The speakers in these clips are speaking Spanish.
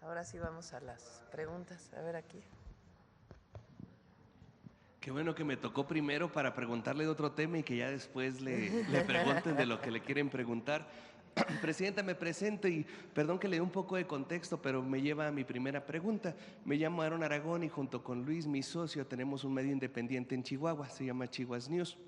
ahora sí vamos a las preguntas. A ver aquí. Qué bueno que me tocó primero para preguntarle de otro tema y que ya después le pregunten de lo que le quieren preguntar. Presidenta, me presento y perdón que le dé un poco de contexto, pero me lleva a mi primera pregunta. Me llamo Aaron Aragón y junto con Luis, mi socio, tenemos un medio independiente en Chihuahua, se llama Chihuas News.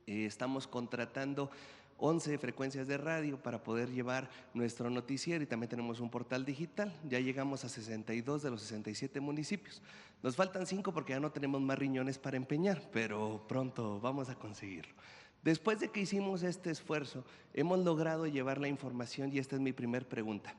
Estamos contratando 11 frecuencias de radio para poder llevar nuestro noticiero y también tenemos un portal digital. Ya llegamos a 62 de los 67 municipios. Nos faltan 5 porque ya no tenemos más riñones para empeñar, pero pronto vamos a conseguirlo. Después de que hicimos este esfuerzo, hemos logrado llevar la información y esta es mi primera pregunta.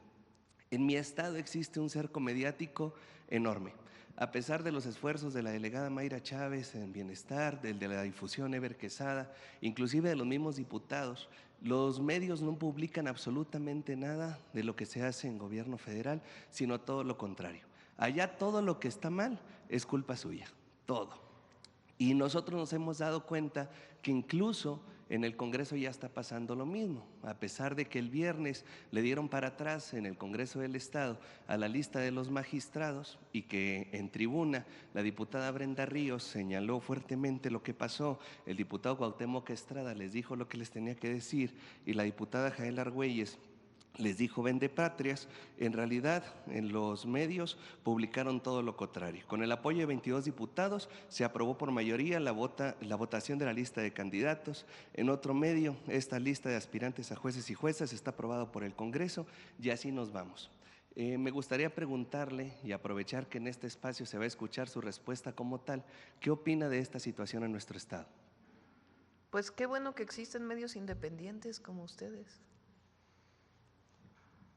En mi estado existe un cerco mediático enorme. A pesar de los esfuerzos de la delegada Mayra Chávez en Bienestar, del de la difusión Eber Quesada, inclusive de los mismos diputados, los medios no publican absolutamente nada de lo que se hace en gobierno federal, sino todo lo contrario. Allá todo lo que está mal es culpa suya, todo. Y nosotros nos hemos dado cuenta que incluso en el Congreso ya está pasando lo mismo, a pesar de que el viernes le dieron para atrás en el Congreso del Estado a la lista de los magistrados y que en tribuna la diputada Brenda Ríos señaló fuertemente lo que pasó, el diputado Cuauhtémoc Estrada les dijo lo que les tenía que decir y la diputada Jael Argüelles les dijo vendepatrias, en realidad en los medios publicaron todo lo contrario. Con el apoyo de 22 diputados se aprobó por mayoría la votación de la lista de candidatos. En otro medio, esta lista de aspirantes a jueces y juezas está aprobada por el Congreso y así nos vamos. Me gustaría preguntarle y aprovechar que en este espacio se va a escuchar su respuesta como tal. ¿Qué opina de esta situación en nuestro estado? Pues qué bueno que existen medios independientes como ustedes.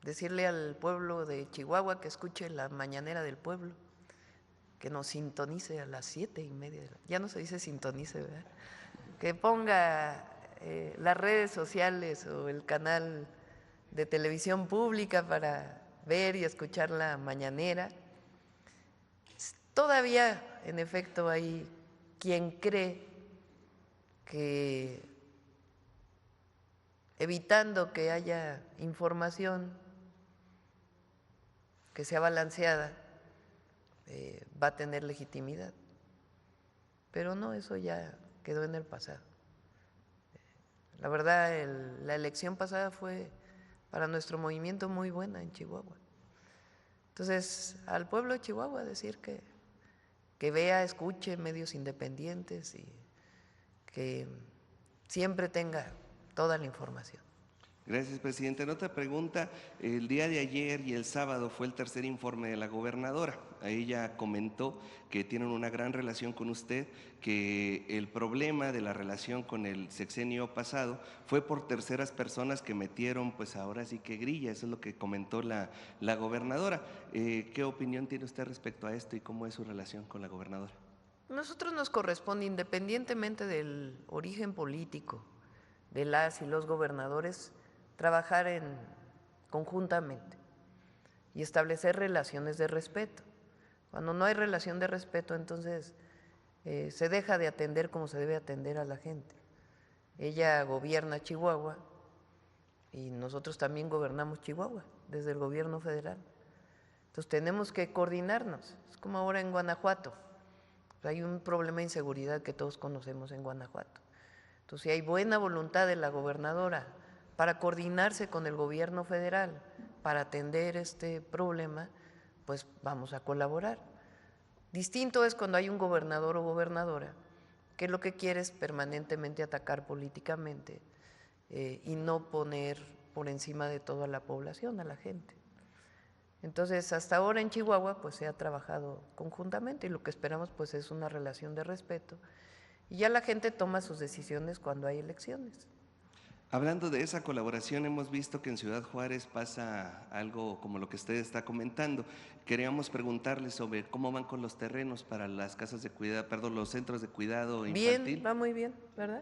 Decirle al pueblo de Chihuahua que escuche la mañanera del pueblo, que nos sintonice a las 7:30. Ya no se dice sintonice, ¿verdad? Que ponga las redes sociales o el canal de televisión pública para ver y escuchar la mañanera. Todavía, en efecto, hay quien cree que evitando que haya información que sea balanceada, va a tener legitimidad. Pero no, eso ya quedó en el pasado. La verdad, la elección pasada fue para nuestro movimiento muy buena en Chihuahua. Entonces, al pueblo de Chihuahua decir que vea, escuche medios independientes y que siempre tenga toda la información. Gracias, presidente. En otra pregunta, el día de ayer y el sábado fue el tercer informe de la gobernadora. Ella comentó que tienen una gran relación con usted, que el problema de la relación con el sexenio pasado fue por terceras personas que metieron, pues ahora sí que grilla, eso es lo que comentó la gobernadora. ¿Qué opinión tiene usted respecto a esto y cómo es su relación con la gobernadora? Nosotros nos corresponde, independientemente del origen político de las y los gobernadores, trabajar conjuntamente y establecer relaciones de respeto. Cuando no hay relación de respeto, entonces se deja de atender como se debe atender a la gente. Ella gobierna Chihuahua y nosotros también gobernamos Chihuahua desde el gobierno federal. Entonces tenemos que coordinarnos. Es como ahora en Guanajuato. Hay un problema de inseguridad que todos conocemos en Guanajuato. Entonces, si hay buena voluntad de la gobernadora para coordinarse con el gobierno federal para atender este problema, pues vamos a colaborar. Distinto es cuando hay un gobernador o gobernadora que lo que quiere es permanentemente atacar políticamente y no poner por encima de todo a la población, a la gente. Entonces, hasta ahora en Chihuahua pues se ha trabajado conjuntamente y lo que esperamos pues es una relación de respeto y ya la gente toma sus decisiones cuando hay elecciones. Hablando de esa colaboración, hemos visto que en Ciudad Juárez pasa algo como lo que usted está comentando. Queríamos preguntarle sobre cómo van con los terrenos para las casas de cuidado, perdón, los centros de cuidado infantil. Bien, va muy bien, ¿verdad?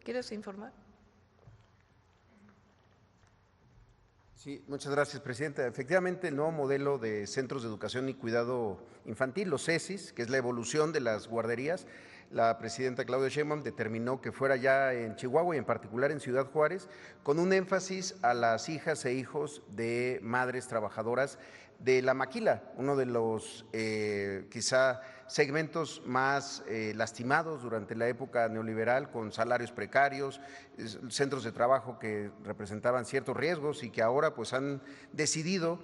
¿Quieres informar? Sí, muchas gracias, presidenta. Efectivamente, el nuevo modelo de centros de educación y cuidado infantil, los CESIS, que es la evolución de las guarderías, la presidenta Claudia Sheinbaum determinó que fuera ya en Chihuahua y en particular en Ciudad Juárez, con un énfasis a las hijas e hijos de madres trabajadoras de la maquila, uno de los quizá segmentos más lastimados durante la época neoliberal, con salarios precarios, centros de trabajo que representaban ciertos riesgos y que ahora pues han decidido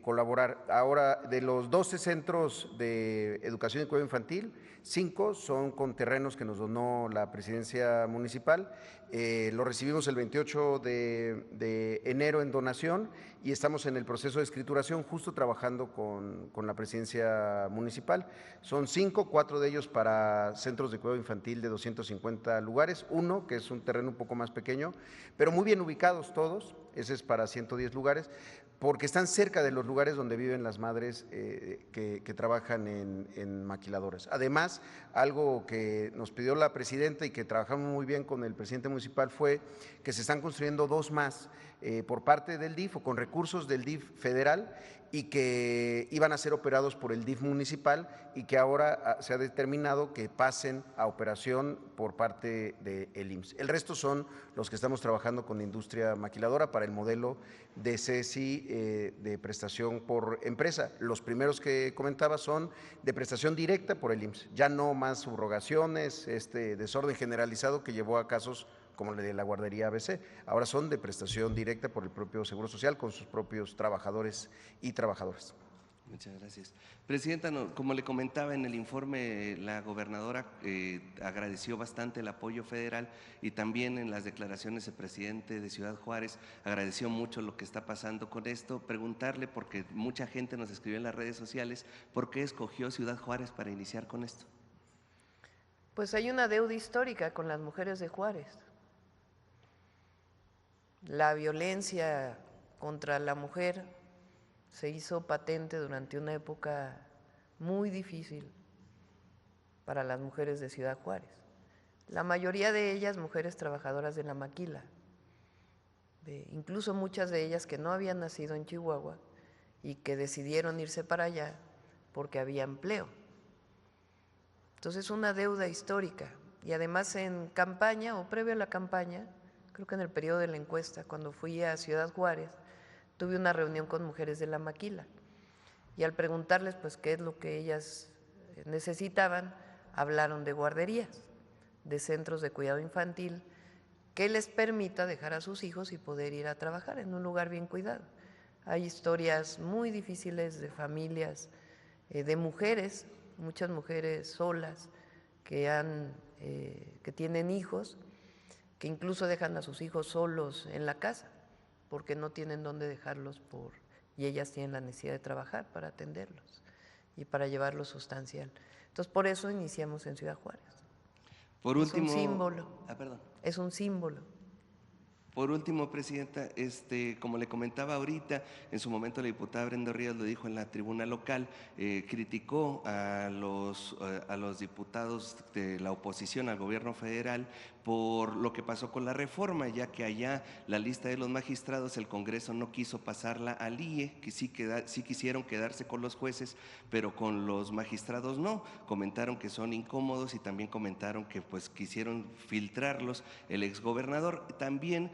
colaborar. Ahora, de los 12 centros de educación y cuidado infantil, 5 son con terrenos que nos donó la presidencia municipal. Lo recibimos el 28 de enero en donación y estamos en el proceso de escrituración, justo trabajando con la presidencia municipal. Son 5, 4 de ellos para centros de cuidado infantil de 250 lugares, uno que es un terreno un poco más pequeño, pero muy bien ubicados todos, ese es para 110 lugares, porque están cerca de los lugares donde viven las madres que trabajan en maquiladoras. Además, algo que nos pidió la presidenta y que trabajamos muy bien con el presidente municipal fue que se están construyendo 2 más por parte del DIF o con recursos del DIF federal y que iban a ser operados por el DIF municipal y que ahora se ha determinado que pasen a operación por parte del IMSS. El resto son los que estamos trabajando con la industria maquiladora para el modelo de CESI de prestación por empresa. Los primeros que comentaba son de prestación directa por el IMSS, ya no más subrogaciones, este desorden generalizado que llevó a casos como el de la guardería ABC, ahora son de prestación directa por el propio Seguro Social con sus propios trabajadores y trabajadoras. Muchas gracias. Presidenta, como le comentaba en el informe, la gobernadora agradeció bastante el apoyo federal y también en las declaraciones el presidente de Ciudad Juárez agradeció mucho lo que está pasando con esto. Preguntarle, porque mucha gente nos escribió en las redes sociales, ¿por qué escogió Ciudad Juárez para iniciar con esto? Pues hay una deuda histórica con las mujeres de Juárez. La violencia contra la mujer se hizo patente durante una época muy difícil para las mujeres de Ciudad Juárez. La mayoría de ellas mujeres trabajadoras de la maquila, incluso muchas de ellas que no habían nacido en Chihuahua y que decidieron irse para allá porque había empleo. Entonces, una deuda histórica. Y además en campaña o previo a la campaña, creo que en el periodo de la encuesta, cuando fui a Ciudad Juárez, tuve una reunión con mujeres de la maquila y al preguntarles pues qué es lo que ellas necesitaban, hablaron de guarderías, de centros de cuidado infantil que les permita dejar a sus hijos y poder ir a trabajar en un lugar bien cuidado. Hay historias muy difíciles de familias, de mujeres, muchas mujeres solas que tienen hijos, que incluso dejan a sus hijos solos en la casa porque no tienen dónde dejarlos y ellas tienen la necesidad de trabajar para atenderlos y para llevarlos sustancial. Entonces, por eso iniciamos en Ciudad Juárez. Por último, es un símbolo. Perdón. Es un símbolo. Por último, presidenta, como le comentaba ahorita, en su momento la diputada Brenda Ríos lo dijo en la tribuna local, criticó a los diputados de la oposición al gobierno federal por lo que pasó con la reforma, ya que allá la lista de los magistrados, el Congreso no quiso pasarla al IE, que sí quisieron quedarse con los jueces, pero con los magistrados no. Comentaron que son incómodos y también comentaron que pues quisieron filtrarlos. El exgobernador también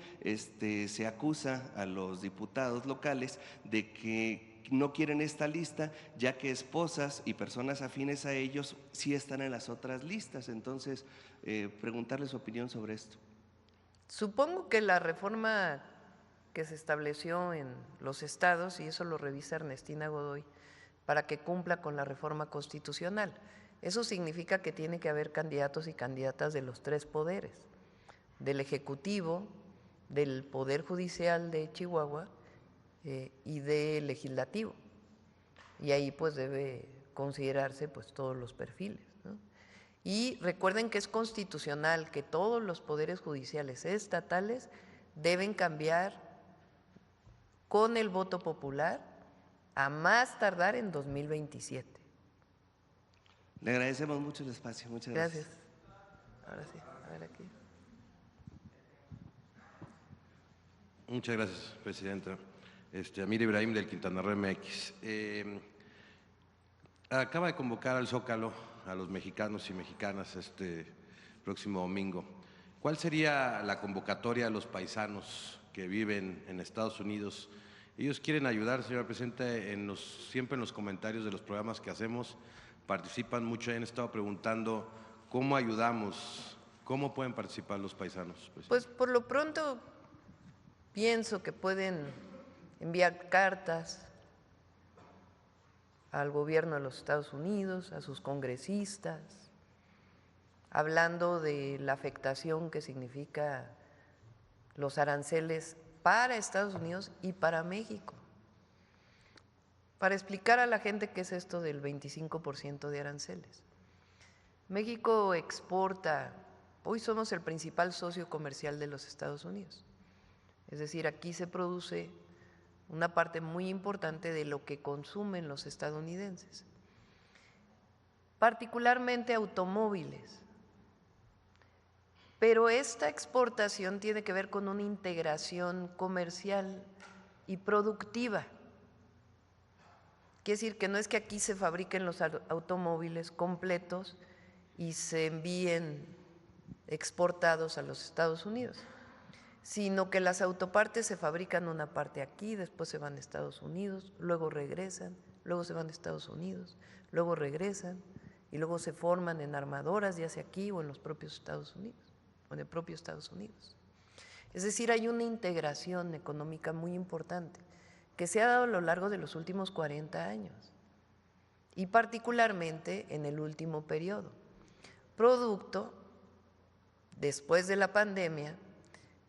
se acusa a los diputados locales de que no quieren esta lista, ya que esposas y personas afines a ellos sí están en las otras listas. Entonces, preguntarle su opinión sobre esto. Supongo que la reforma que se estableció en los estados, y eso lo revisa Ernestina Godoy, para que cumpla con la reforma constitucional. Eso significa que tiene que haber candidatos y candidatas de los 3 poderes, del Ejecutivo, del Poder Judicial de Chihuahua y del Legislativo. Y ahí pues debe considerarse pues todos los perfiles, ¿no? Y recuerden que es constitucional que todos los poderes judiciales estatales deben cambiar con el voto popular a más tardar en 2027. Le agradecemos mucho el espacio. Muchas gracias. Gracias. Ahora sí, a ver aquí. Muchas gracias, presidenta. Amir Ibrahim, del Quintana Roo MX. Acaba de convocar al Zócalo a los mexicanos y mexicanas este próximo domingo. ¿Cuál sería la convocatoria a los paisanos que viven en Estados Unidos Ellos quieren ayudar, señora presidenta, siempre en los comentarios de los programas que hacemos, participan mucho y han estado preguntando cómo ayudamos, cómo pueden participar los paisanos. Presidenta. Pues por lo pronto pienso que pueden enviar cartas al gobierno de los Estados Unidos, a sus congresistas, hablando de la afectación que significa los aranceles para Estados Unidos y para México, para explicar a la gente qué es esto del 25% de aranceles. México exporta, hoy somos el principal socio comercial de los Estados Unidos, es decir, aquí se produce una parte muy importante de lo que consumen los estadounidenses, particularmente automóviles. Pero esta exportación tiene que ver con una integración comercial y productiva. Quiere decir que no es que aquí se fabriquen los automóviles completos y se envíen exportados a los Estados Unidos, sino que las autopartes se fabrican una parte aquí, después se van a Estados Unidos, luego regresan, luego se van a Estados Unidos, luego regresan y luego se forman en armadoras, ya sea aquí o en los propios Estados Unidos, o en el propio Estados Unidos. Es decir, hay una integración económica muy importante que se ha dado a lo largo de los últimos 40 años y particularmente en el último periodo, producto, después de la pandemia,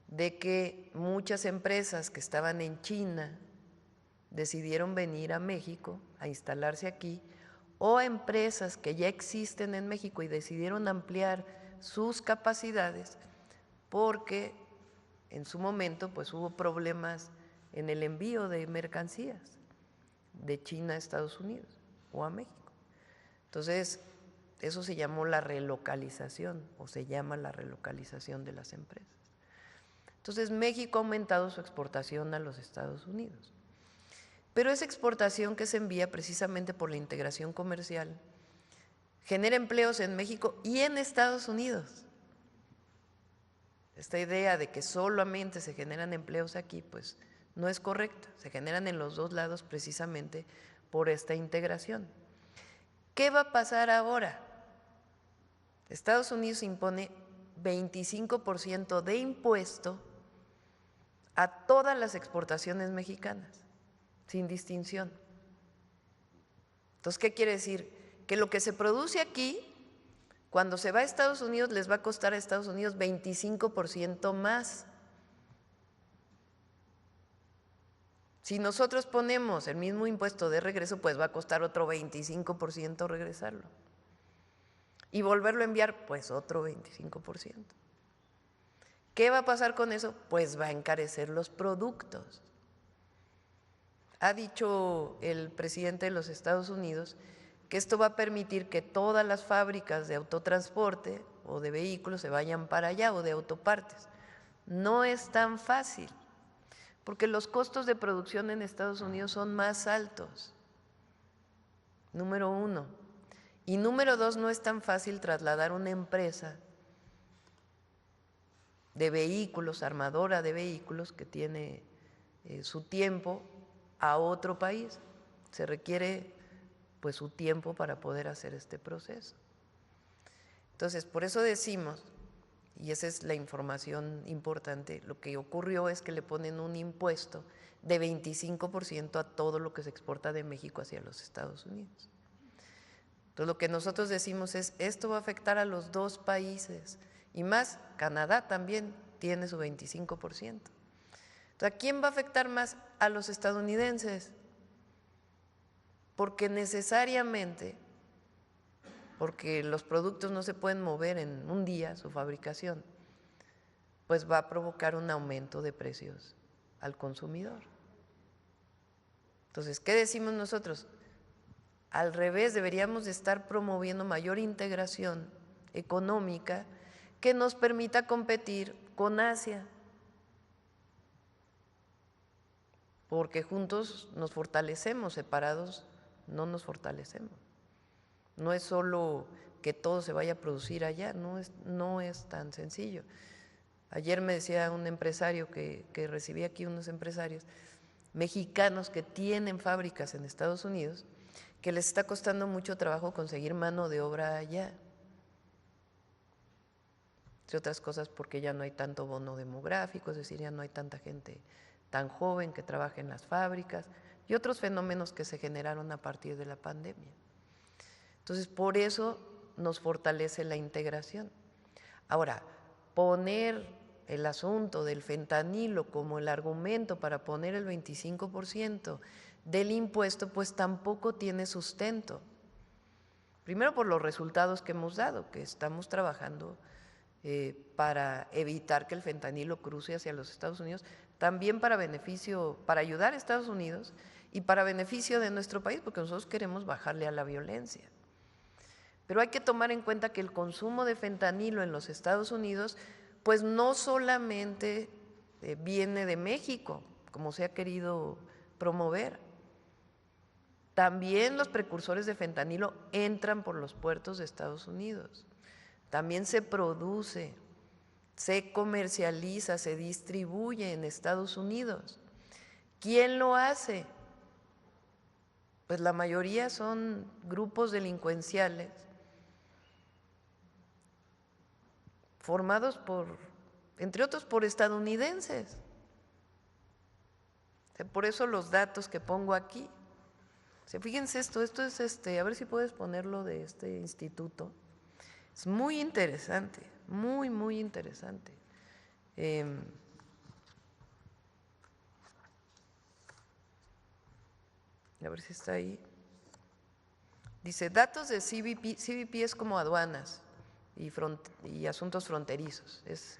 de que muchas empresas que estaban en China decidieron venir a México a instalarse aquí, o empresas que ya existen en México y decidieron ampliar sus capacidades porque en su momento pues hubo problemas en el envío de mercancías de China a Estados Unidos o a México. Entonces, eso se llamó la relocalización o se llama la relocalización de las empresas. Entonces, México ha aumentado su exportación a los Estados Unidos. Pero esa exportación que se envía precisamente por la integración comercial genera empleos en México y en Estados Unidos. Esta idea de que solamente se generan empleos aquí, pues no es correcta. Se generan en los dos lados precisamente por esta integración. ¿Qué va a pasar ahora? Estados Unidos impone 25% de impuesto a todas las exportaciones mexicanas, sin distinción. Entonces, ¿qué quiere decir? Que lo que se produce aquí, cuando se va a Estados Unidos, les va a costar a Estados Unidos 25% más. Si nosotros ponemos el mismo impuesto de regreso, pues va a costar otro 25% regresarlo. Y volverlo a enviar, pues otro 25%. ¿Qué va a pasar con eso? Pues va a encarecer los productos. Ha dicho el presidente de los Estados Unidos que esto va a permitir que todas las fábricas de autotransporte o de vehículos se vayan para allá o de autopartes. No es tan fácil, porque los costos de producción en Estados Unidos son más altos, número uno. Y número dos, no es tan fácil trasladar una empresa de vehículos, armadora de vehículos que tiene su tiempo a otro país. Se requiere pues su tiempo para poder hacer este proceso. Entonces, por eso decimos, y esa es la información importante, lo que ocurrió es que le ponen un impuesto de 25% a todo lo que se exporta de México hacia los Estados Unidos. Entonces, lo que nosotros decimos es, esto va a afectar a los dos países, y más, Canadá también tiene su 25%. Entonces, ¿a quién va a afectar más? A los estadounidenses, porque necesariamente, porque los productos no se pueden mover en un día, su fabricación, pues va a provocar un aumento de precios al consumidor. Entonces, ¿qué decimos nosotros? Al revés, deberíamos de estar promoviendo mayor integración económica que nos permita competir con Asia, porque juntos nos fortalecemos, separados no nos fortalecemos. No es solo que todo se vaya a producir allá, no es tan sencillo. Ayer me decía un empresario que recibí aquí unos empresarios, mexicanos que tienen fábricas en Estados Unidos que les está costando mucho trabajo conseguir mano de obra allá. Entre otras cosas porque ya no hay tanto bono demográfico, es decir, ya no hay tanta gente tan joven que trabaja en las fábricas y otros fenómenos que se generaron a partir de la pandemia. Entonces, por eso nos fortalece la integración. Ahora, poner el asunto del fentanilo como el argumento para poner el 25% del impuesto, pues tampoco tiene sustento. Primero por los resultados que hemos dado, que estamos trabajando para evitar que el fentanilo cruce hacia los Estados Unidos, también para beneficio, para ayudar a Estados Unidos y para beneficio de nuestro país, porque nosotros queremos bajarle a la violencia. Pero hay que tomar en cuenta que el consumo de fentanilo en los Estados Unidos, pues no solamente viene de México, como se ha querido promover. También los precursores de fentanilo entran por los puertos de Estados Unidos. También se produce, se comercializa, se distribuye en Estados Unidos. ¿Quién lo hace? Pues la mayoría son grupos delincuenciales formados por, entre otros, por estadounidenses. Por eso los datos que pongo aquí. Fíjense esto es a ver si puedes ponerlo de este instituto. Es muy interesante, muy, muy interesante. A ver si está ahí. Dice, datos de CBP. CBP es como aduanas y asuntos fronterizos. Es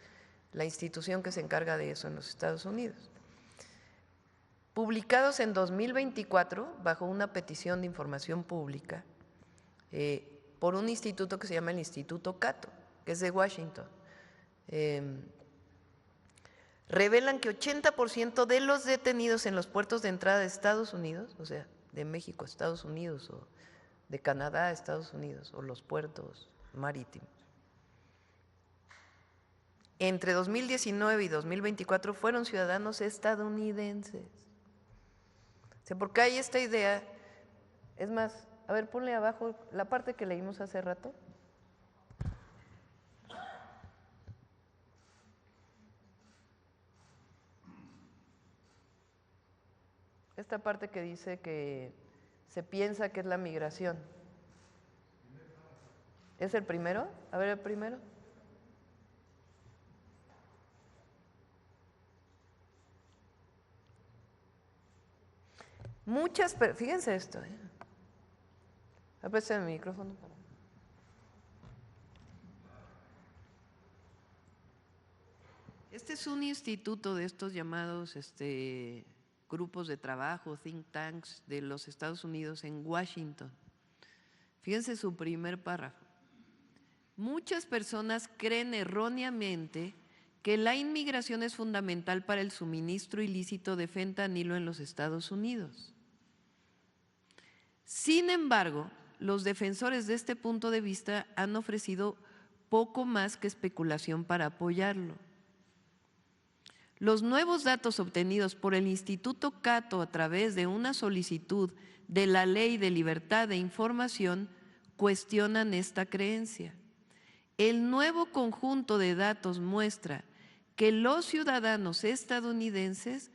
la institución que se encarga de eso en los Estados Unidos. Publicados en 2024 bajo una petición de información pública por un instituto que se llama el Instituto Cato, que es de Washington. Revelan que 80% de los detenidos en los puertos de entrada de Estados Unidos, o sea, de México a Estados Unidos o de Canadá a Estados Unidos o los puertos marítimos, entre 2019 y 2024 fueron ciudadanos estadounidenses. O sea, porque hay esta idea, es más, a ver, ponle abajo la parte que leímos hace rato. Esta parte que dice que se piensa que es la migración. ¿Es el primero? A ver, el primero. Fíjense esto. Aprecia el micrófono. Este es un instituto de estos llamados grupos de trabajo, think tanks de los Estados Unidos en Washington. Fíjense su primer párrafo. Muchas personas creen erróneamente que la inmigración es fundamental para el suministro ilícito de fentanilo en los Estados Unidos. Sin embargo, los defensores de este punto de vista han ofrecido poco más que especulación para apoyarlo. Los nuevos datos obtenidos por el Instituto Cato a través de una solicitud de la Ley de Libertad de Información cuestionan esta creencia. El nuevo conjunto de datos muestra que los ciudadanos estadounidenses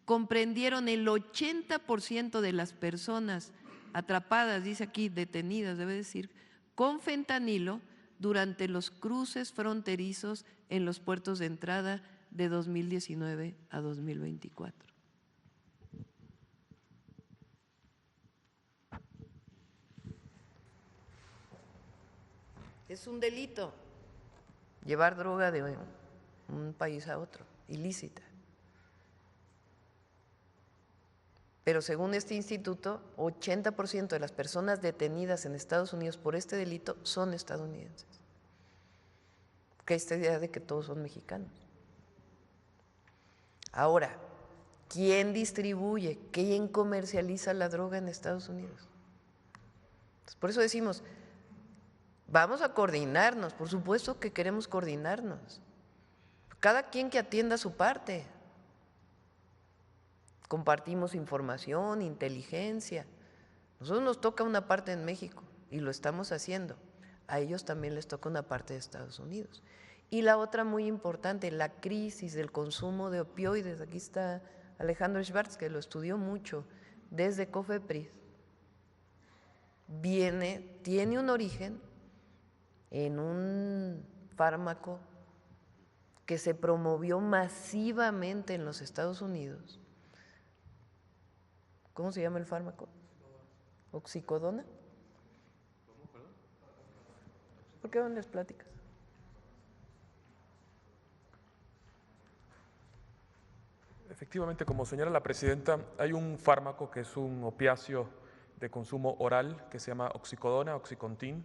comprendieron el 80% de las personas atrapadas, dice aquí, detenidas, debe decir, con fentanilo durante los cruces fronterizos en los puertos de entrada de 2019 a 2024. Es un delito llevar droga de un país a otro, ilícita. Pero según este instituto, 80% de las personas detenidas en Estados Unidos por este delito son estadounidenses. Que hay esta idea de que todos son mexicanos. Ahora, ¿quién distribuye, quién comercializa la droga en Estados Unidos? Entonces, por eso decimos, vamos a coordinarnos, por supuesto que queremos coordinarnos. Cada quien que atienda su parte. compartimos información, inteligencia. Nosotros nos toca una parte en México y lo estamos haciendo. A ellos también les toca una parte de Estados Unidos. Y la otra muy importante, la crisis del consumo de opioides. Aquí está Alejandro Schwartz, que lo estudió mucho desde COFEPRIS. Tiene un origen en un fármaco que se promovió masivamente en los Estados Unidos. ¿Cómo se llama el fármaco? ¿Oxicodona? ¿Cómo, perdón? ¿Por qué no les platicas? Efectivamente, como señala la presidenta, hay un fármaco que es un opiáceo de consumo oral que se llama oxicodona, Oxycontin.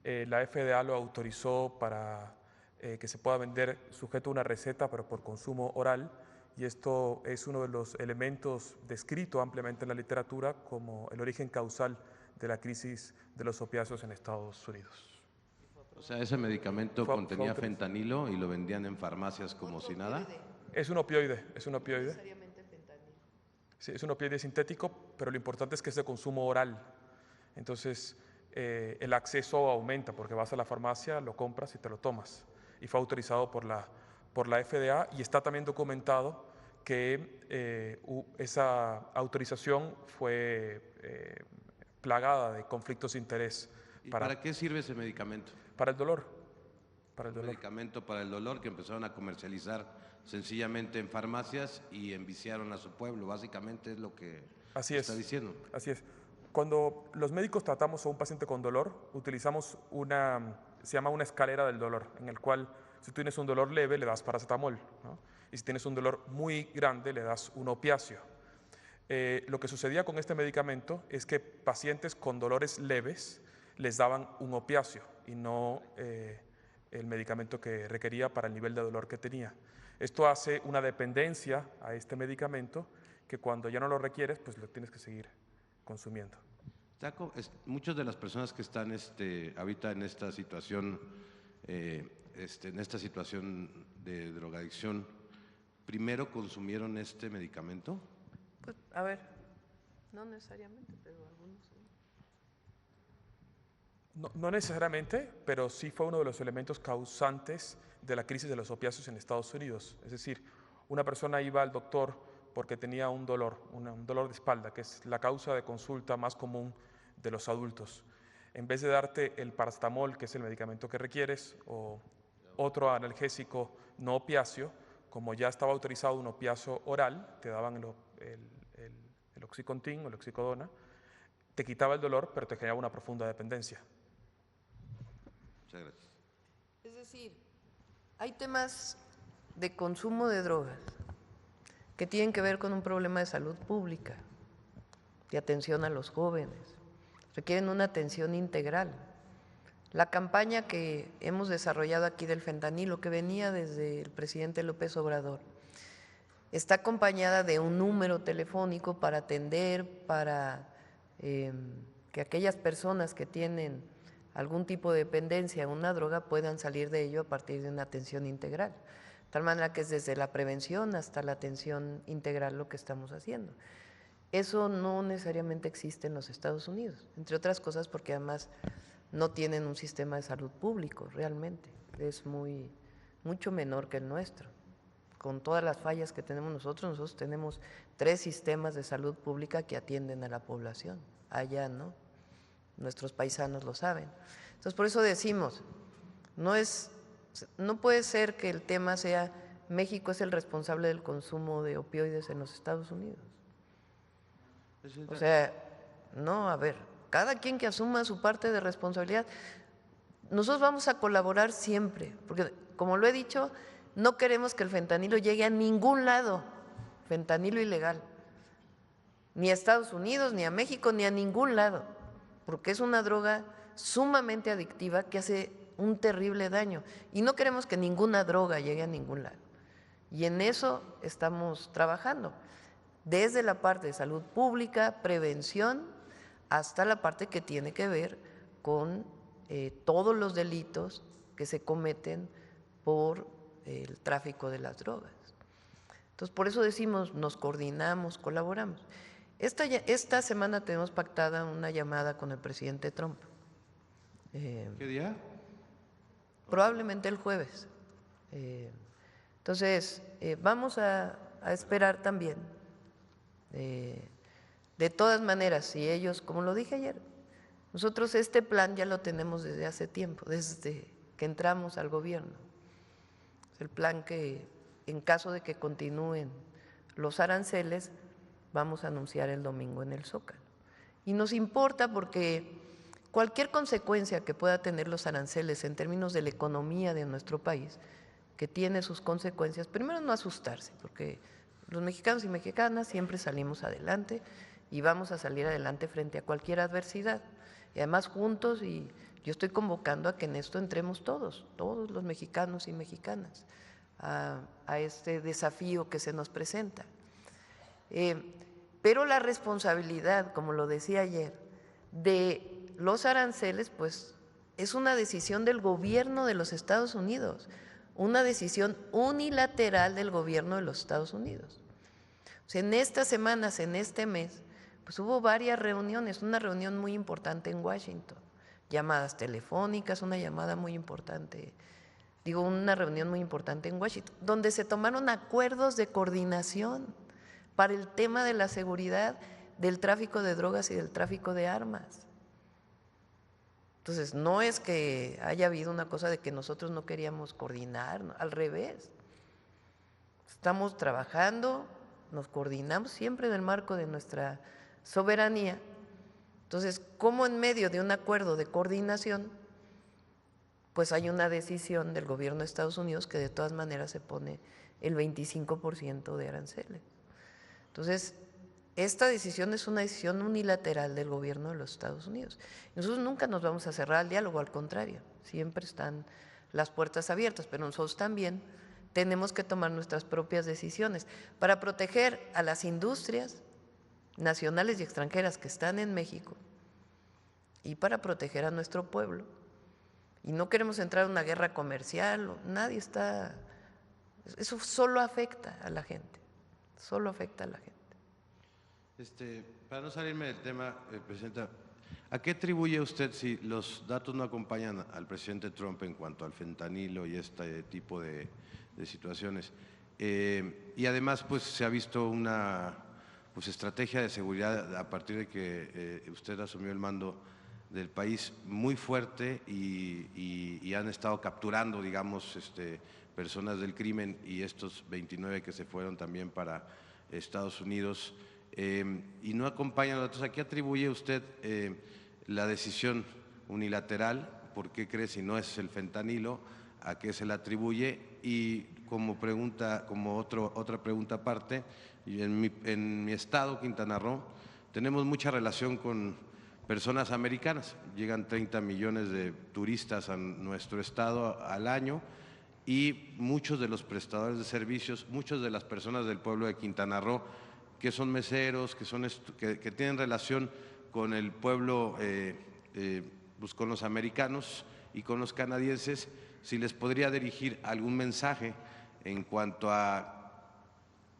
La FDA lo autorizó para que se pueda vender sujeto a una receta, pero por consumo oral, y esto es uno de los elementos descrito ampliamente en la literatura como el origen causal de la crisis de los opiáceos en Estados Unidos. O sea, ese medicamento contenía fentanilo y lo vendían en farmacias como si nada. Es un opioide, es un opioide. Sí, es un opioide sintético, pero lo importante es que es de consumo oral. Entonces, el acceso aumenta porque vas a la farmacia, lo compras y te lo tomas. Y fue autorizado por la FDA y está también documentado que esa autorización fue plagada de conflictos de interés. ¿Y para qué sirve ese medicamento? Para el dolor. Para el dolor. Medicamento para el dolor que empezaron a comercializar sencillamente en farmacias y enviciaron a su pueblo. Básicamente es lo que está diciendo. Así es. Cuando los médicos tratamos a un paciente con dolor, utilizamos se llama una escalera del dolor, en el cual si tú tienes un dolor leve le das paracetamol, ¿no? Y si tienes un dolor muy grande le das un opiáceo. Lo que sucedía con este medicamento es que pacientes con dolores leves les daban un opiáceo y no el medicamento que requería para el nivel de dolor que tenía. Esto hace una dependencia a este medicamento que cuando ya no lo requieres, pues lo tienes que seguir consumiendo. Muchas de las personas que están ahorita en esta situación, de drogadicción, ¿primero consumieron este medicamento? Pues, a ver, no necesariamente, pero algunos sí. No necesariamente, pero sí fue uno de los elementos causantes de la crisis de los opiáceos en Estados Unidos. Es decir, una persona iba al doctor porque tenía un dolor de espalda, que es la causa de consulta más común de los adultos. En vez de darte el paracetamol, que es el medicamento que requieres, o otro analgésico no opiáceo, como ya estaba autorizado un opiáceo oral, te daban el Oxycontin o el Oxicodona, te quitaba el dolor, pero te generaba una profunda dependencia. Muchas gracias. Es decir, hay temas de consumo de drogas que tienen que ver con un problema de salud pública, de atención a los jóvenes, requieren una atención integral. La campaña que hemos desarrollado aquí del fentanilo, que venía desde el presidente López Obrador, está acompañada de un número telefónico para atender, para que aquellas personas que tienen algún tipo de dependencia a una droga puedan salir de ello a partir de una atención integral. De tal manera que es desde la prevención hasta la atención integral lo que estamos haciendo. Eso no necesariamente existe en los Estados Unidos, entre otras cosas porque además no tienen un sistema de salud público realmente, es mucho menor que el nuestro. Con todas las fallas que tenemos nosotros tenemos 3 sistemas de salud pública que atienden a la población, allá no, nuestros paisanos lo saben. Entonces por eso decimos, no puede ser que el tema sea México es el responsable del consumo de opioides en los Estados Unidos. O sea, no, a ver, cada quien que asuma su parte de responsabilidad. Nosotros vamos a colaborar siempre, porque como lo he dicho, no queremos que el fentanilo llegue a ningún lado, fentanilo ilegal, ni a Estados Unidos, ni a México, ni a ningún lado, porque es una droga sumamente adictiva que hace un terrible daño y no queremos que ninguna droga llegue a ningún lado. Y en eso estamos trabajando, desde la parte de salud pública, prevención, hasta la parte que tiene que ver con todos los delitos que se cometen por el tráfico de las drogas. Entonces, por eso decimos, nos coordinamos, colaboramos. Esta semana tenemos pactada una llamada con el presidente Trump. ¿Qué día? Probablemente el jueves. Entonces, vamos a esperar también. De todas maneras, si ellos, como lo dije ayer, nosotros este plan ya lo tenemos desde hace tiempo, desde que entramos al gobierno. Es el plan que, en caso de que continúen los aranceles, vamos a anunciar el domingo en el Zócalo. Y nos importa porque cualquier consecuencia que pueda tener los aranceles en términos de la economía de nuestro país, que tiene sus consecuencias, primero no asustarse, porque los mexicanos y mexicanas siempre salimos adelante y vamos a salir adelante frente a cualquier adversidad. Y además juntos, y yo estoy convocando a que en esto entremos todos los mexicanos y mexicanas, a este desafío que se nos presenta. Pero la responsabilidad, como lo decía ayer, de los aranceles, pues es una decisión del gobierno de los Estados Unidos, una decisión unilateral del gobierno de los Estados Unidos. O sea, en estas semanas, en este mes, pues hubo varias reuniones, una reunión muy importante en Washington, llamadas telefónicas, una reunión muy importante en Washington, donde se tomaron acuerdos de coordinación para el tema de la seguridad, del tráfico de drogas y del tráfico de armas. Entonces, no es que haya habido una cosa de que nosotros no queríamos coordinar, no, al revés. Estamos trabajando, nos coordinamos siempre en el marco de nuestra soberanía. Entonces, ¿cómo en medio de un acuerdo de coordinación, pues hay una decisión del gobierno de Estados Unidos que de todas maneras se pone el 25% de aranceles? Entonces, esta decisión es una decisión unilateral del gobierno de los Estados Unidos. Nosotros nunca nos vamos a cerrar al diálogo, al contrario, siempre están las puertas abiertas, pero nosotros también tenemos que tomar nuestras propias decisiones para proteger a las industrias nacionales y extranjeras que están en México y para proteger a nuestro pueblo. Y no queremos entrar en una guerra comercial, nadie está… Eso solo afecta a la gente, solo afecta a la gente. Para no salirme del tema, Presidenta, ¿a qué atribuye usted, si los datos no acompañan al presidente Trump en cuanto al fentanilo y este tipo de situaciones? Y además, pues se ha visto una estrategia de seguridad a partir de que usted asumió el mando del país muy fuerte y han estado capturando, digamos, personas del crimen, y estos 29 que se fueron también para Estados Unidos. Y no acompañan los datos. ¿A qué atribuye usted la decisión unilateral? ¿Por qué cree, si no es el fentanilo, a qué se le atribuye? Y como pregunta, otra pregunta aparte, en mi estado, Quintana Roo, tenemos mucha relación con personas americanas. Llegan 30 millones de turistas a nuestro estado al año, y muchos de los prestadores de servicios, muchas de las personas del pueblo de Quintana Roo, que son meseros, que tienen relación con el pueblo, pues con los americanos y con los canadienses, si les podría dirigir algún mensaje en cuanto a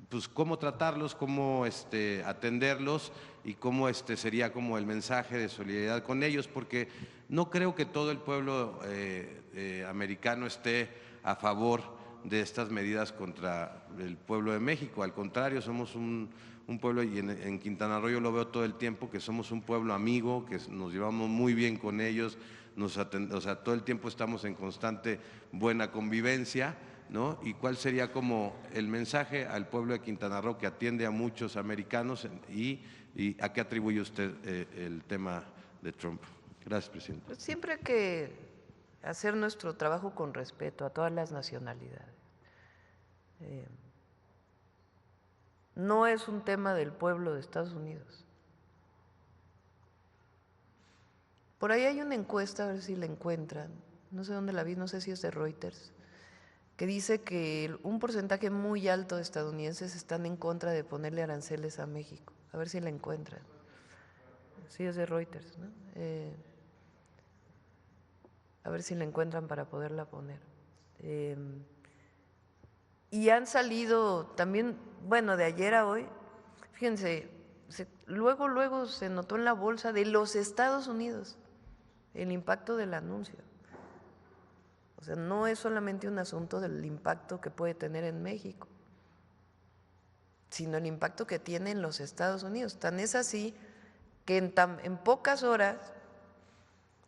pues cómo tratarlos, cómo atenderlos, y cómo sería como el mensaje de solidaridad con ellos, porque no creo que todo el pueblo americano esté a favor de estas medidas contra el pueblo de México. Al contrario, somos un pueblo, y en Quintana Roo yo lo veo todo el tiempo, que somos un pueblo amigo, que nos llevamos muy bien con ellos, todo el tiempo estamos en constante buena convivencia, ¿no? ¿Y cuál sería como el mensaje al pueblo de Quintana Roo, que atiende a muchos americanos, y a qué atribuye usted el tema de Trump? Gracias, presidente. Pues siempre hay que hacer nuestro trabajo con respeto a todas las nacionalidades. No es un tema del pueblo de Estados Unidos. Por ahí hay una encuesta, a ver si la encuentran, no sé dónde la vi, no sé si es de Reuters, que dice que un porcentaje muy alto de estadounidenses están en contra de ponerle aranceles a México. A ver si la encuentran. Sí, es de Reuters, ¿no? A ver si la encuentran para poderla poner. Y han salido también, bueno, de ayer a hoy, fíjense, luego se notó en la bolsa de los Estados Unidos el impacto del anuncio. O sea, no es solamente un asunto del impacto que puede tener en México, sino el impacto que tiene en los Estados Unidos. Tan es así que en pocas horas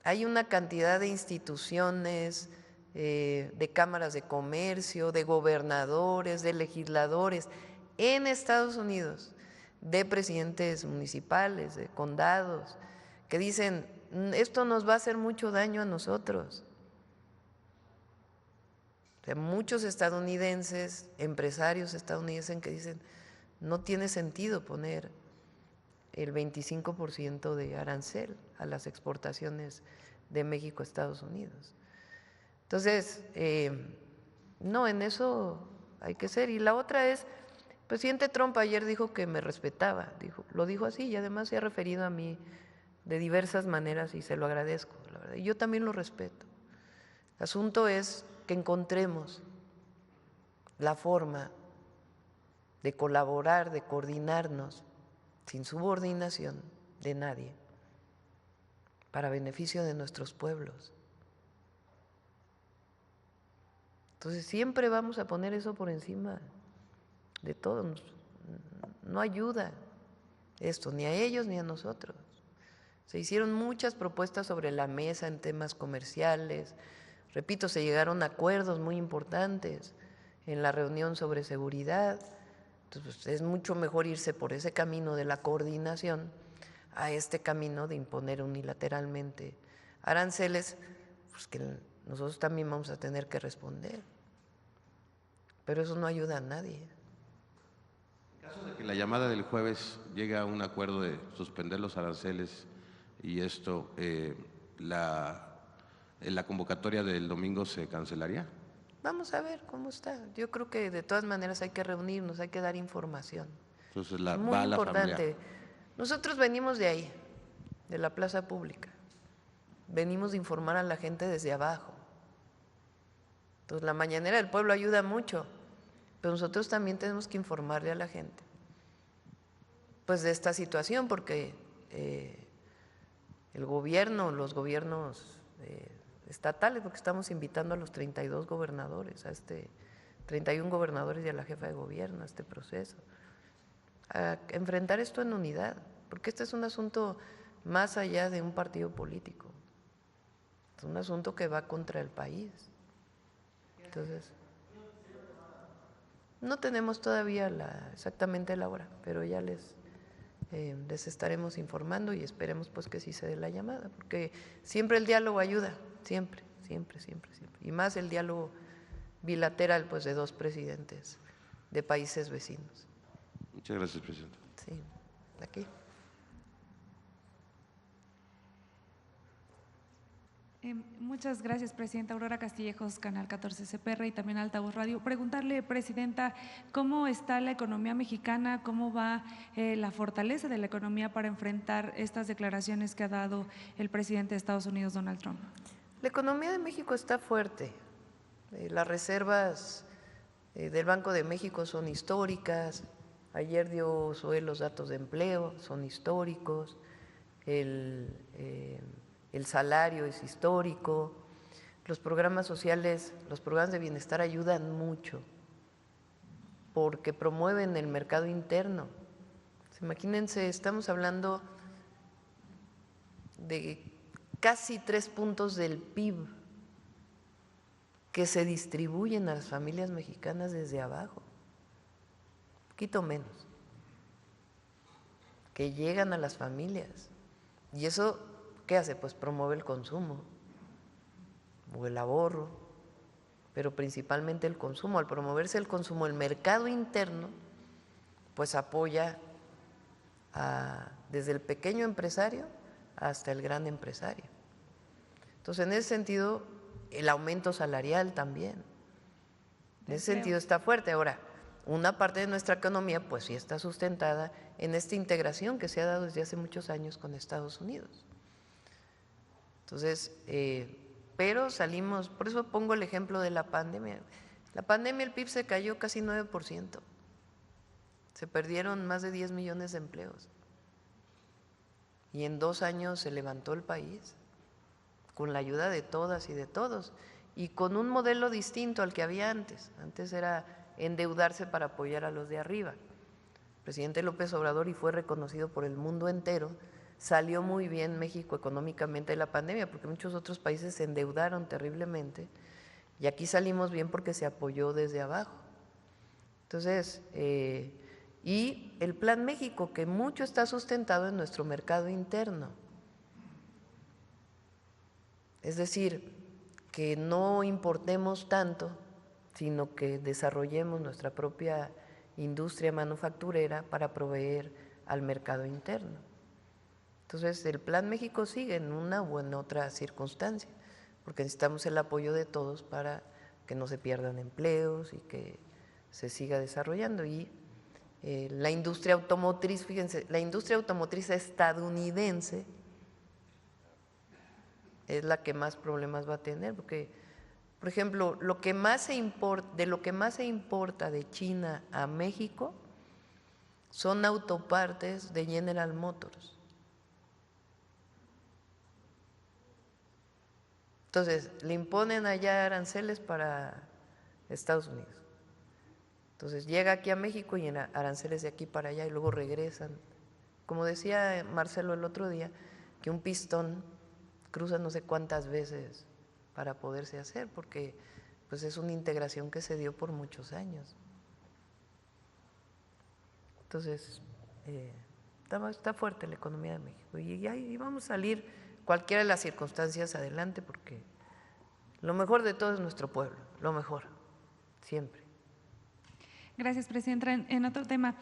hay una cantidad de instituciones, de cámaras de comercio, de gobernadores, de legisladores en Estados Unidos, de presidentes municipales, de condados, que dicen, esto nos va a hacer mucho daño a nosotros. O sea, muchos estadounidenses, empresarios estadounidenses que dicen, no tiene sentido poner el 25% de arancel a las exportaciones de México a Estados Unidos. Entonces, no, en eso hay que ser. Y la otra es, el presidente Trump ayer dijo que me respetaba, lo dijo así y además se ha referido a mí de diversas maneras y se lo agradezco, la verdad. Y yo también lo respeto. El asunto es que encontremos la forma de colaborar, de coordinarnos, sin subordinación de nadie, para beneficio de nuestros pueblos. Entonces siempre vamos a poner eso por encima de todo. No ayuda esto ni a ellos ni a nosotros. Se hicieron muchas propuestas sobre la mesa en temas comerciales. Repito, se llegaron a acuerdos muy importantes en la reunión sobre seguridad. Entonces es mucho mejor irse por ese camino de la coordinación a este camino de imponer unilateralmente aranceles, pues que nosotros también vamos a tener que responder. Pero eso no ayuda a nadie. En caso de que la llamada del jueves llegue a un acuerdo de suspender los aranceles y esto, la convocatoria del domingo se cancelaría. Vamos a ver cómo está. Yo creo que de todas maneras hay que reunirnos, hay que dar información. Entonces Es muy importante. Nosotros venimos de ahí, de la plaza pública. Venimos de informar a la gente desde abajo. Entonces la mañanera del pueblo ayuda mucho, pero nosotros también tenemos que informarle a la gente pues de esta situación, porque el gobierno, los gobiernos estatales, porque estamos invitando a los 32 gobernadores, 31 gobernadores y a la jefa de gobierno a este proceso, a enfrentar esto en unidad, porque este es un asunto más allá de un partido político, es un asunto que va contra el país. Entonces, no tenemos todavía exactamente la hora, pero ya les estaremos informando y esperemos pues que sí se dé la llamada, porque siempre el diálogo ayuda, siempre. Y más el diálogo bilateral pues de dos presidentes de países vecinos. Muchas gracias, presidenta. Sí, aquí. Muchas gracias, presidenta. Aurora Castillejos, Canal 14 CPR y también Altavoz Radio. Preguntarle, presidenta, ¿cómo está la economía mexicana? ¿Cómo va la fortaleza de la economía para enfrentar estas declaraciones que ha dado el presidente de Estados Unidos, Donald Trump? La economía de México está fuerte. Las reservas del Banco de México son históricas. Ayer dio Zoé los datos de empleo, son históricos. El salario es histórico, los programas sociales, los programas de bienestar ayudan mucho porque promueven el mercado interno. Imagínense, estamos hablando de casi 3 puntos del PIB que se distribuyen a las familias mexicanas desde abajo, un poquito menos, que llegan a las familias. Y eso, ¿qué hace? Pues promueve el consumo o el ahorro, pero principalmente el consumo. Al promoverse el consumo, el mercado interno, pues apoya desde el pequeño empresario hasta el gran empresario. Entonces, en ese sentido, el aumento salarial también. En ese sentido está fuerte. Ahora, una parte de nuestra economía, pues sí está sustentada en esta integración que se ha dado desde hace muchos años con Estados Unidos. Entonces, pero salimos, por eso pongo el ejemplo de la pandemia, La pandemia, el PIB se cayó casi 9%. Se perdieron más de 10 millones de empleos. Y en 2 años se levantó el país, con la ayuda de todas y de todos, y con un modelo distinto al que había antes. Antes era endeudarse para apoyar a los de arriba. El presidente López Obrador, y fue reconocido por el mundo entero, salió muy bien México económicamente de la pandemia, porque muchos otros países se endeudaron terriblemente, y aquí salimos bien porque se apoyó desde abajo. Entonces, y el Plan México, que mucho está sustentado en nuestro mercado interno. Es decir, que no importemos tanto, sino que desarrollemos nuestra propia industria manufacturera para proveer al mercado interno. Entonces, el Plan México sigue en una u en otra circunstancia, porque necesitamos el apoyo de todos para que no se pierdan empleos y que se siga desarrollando. Y la industria automotriz, fíjense, la industria automotriz estadounidense es la que más problemas va a tener, porque, por ejemplo, de lo que más se importa de China a México son autopartes de General Motors. Entonces, le imponen allá aranceles para Estados Unidos. Entonces, llega aquí a México y en aranceles de aquí para allá y luego regresan. Como decía Marcelo el otro día, que un pistón cruza no sé cuántas veces para poderse hacer, porque pues es una integración que se dio por muchos años. Entonces, está fuerte la economía de México y vamos a salir cualquiera de las circunstancias adelante, porque lo mejor de todo es nuestro pueblo, lo mejor, siempre. Gracias, Presidenta. En otro tema,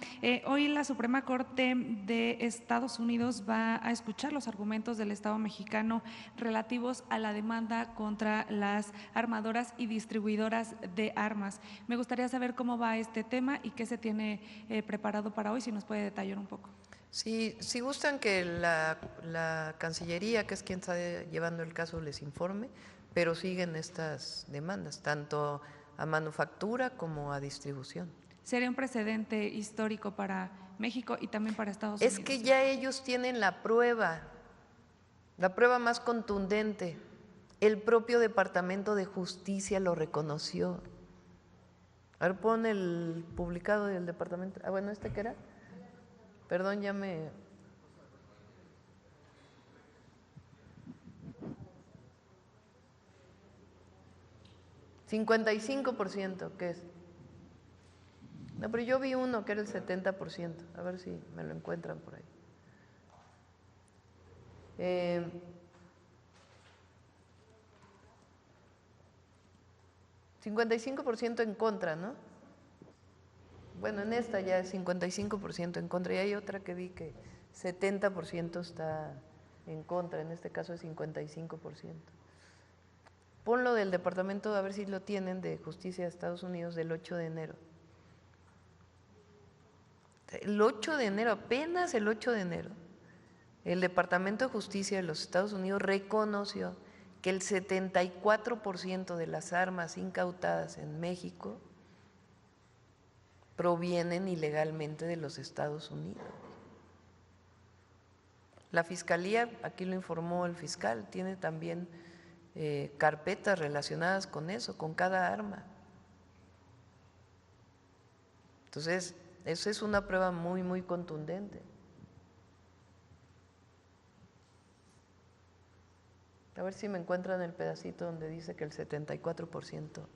hoy la Suprema Corte de Estados Unidos va a escuchar los argumentos del Estado mexicano relativos a la demanda contra las armadoras y distribuidoras de armas. Me gustaría saber cómo va este tema y qué se tiene preparado para hoy, si nos puede detallar un poco. Sí, si gustan que la Cancillería, que es quien está llevando el caso, les informe, pero siguen estas demandas, tanto a manufactura como a distribución. Sería un precedente histórico para México y también para Estados Unidos. Es que ya ellos tienen la prueba más contundente. El propio Departamento de Justicia lo reconoció. A ver, pon el publicado del Departamento. Ah, bueno, ¿este qué era? Perdón, ya me… ¿55%? ¿Qué es? No, pero yo vi uno que era el 70%. A ver si me lo encuentran por ahí. 55% en contra, ¿no? Bueno, en esta ya es 55% en contra, y hay otra que vi que 70% está en contra, en este caso es 55%. Ponlo del Departamento, a ver si lo tienen, de Justicia de Estados Unidos del 8 de enero. El 8 de enero, apenas el 8 de enero, el Departamento de Justicia de los Estados Unidos reconoció que el 74% de las armas incautadas en México provienen ilegalmente de los Estados Unidos. La Fiscalía, aquí lo informó el fiscal, tiene también carpetas relacionadas con eso, con cada arma. Entonces, eso es una prueba muy, muy contundente. A ver si me encuentran el pedacito donde dice que el 74%.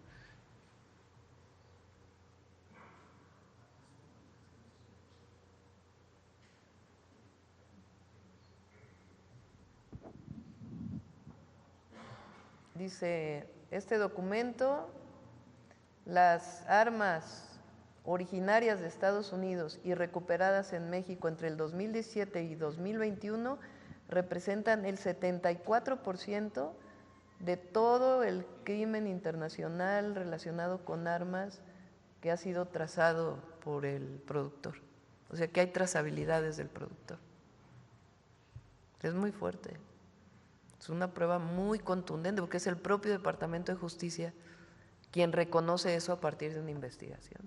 Dice este documento: las armas originarias de Estados Unidos y recuperadas en México entre el 2017 y 2021 representan el 74% de todo el crimen internacional relacionado con armas que ha sido trazado por el productor. O sea que hay trazabilidad desde el productor. Es muy fuerte. Es una prueba muy contundente porque es el propio Departamento de Justicia quien reconoce eso a partir de una investigación.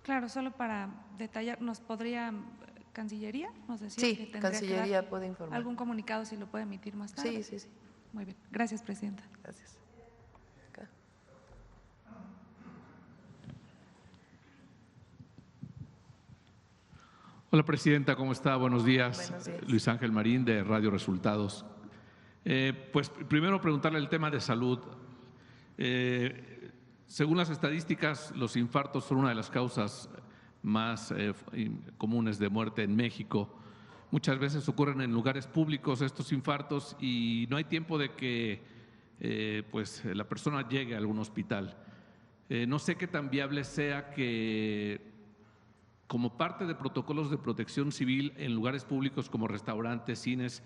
Claro, solo para detallar, ¿nos podría Cancillería? Nos decía Sí, que tendría que Cancillería dar puede informar. algún comunicado si lo puede emitir más tarde. Sí, sí, sí. Muy bien. Gracias, Presidenta. Gracias. Acá. Hola, Presidenta, ¿cómo está? Buenos días. Buenos días. Luis Ángel Marín, de Radio Resultados. Pues primero preguntarle el tema de salud. Según las estadísticas, los infartos son una de las causas más comunes de muerte en México. Muchas veces ocurren en lugares públicos estos infartos y no hay tiempo de que pues la persona llegue a algún hospital. No sé qué tan viable sea que, como parte de protocolos de protección civil en lugares públicos como restaurantes, cines,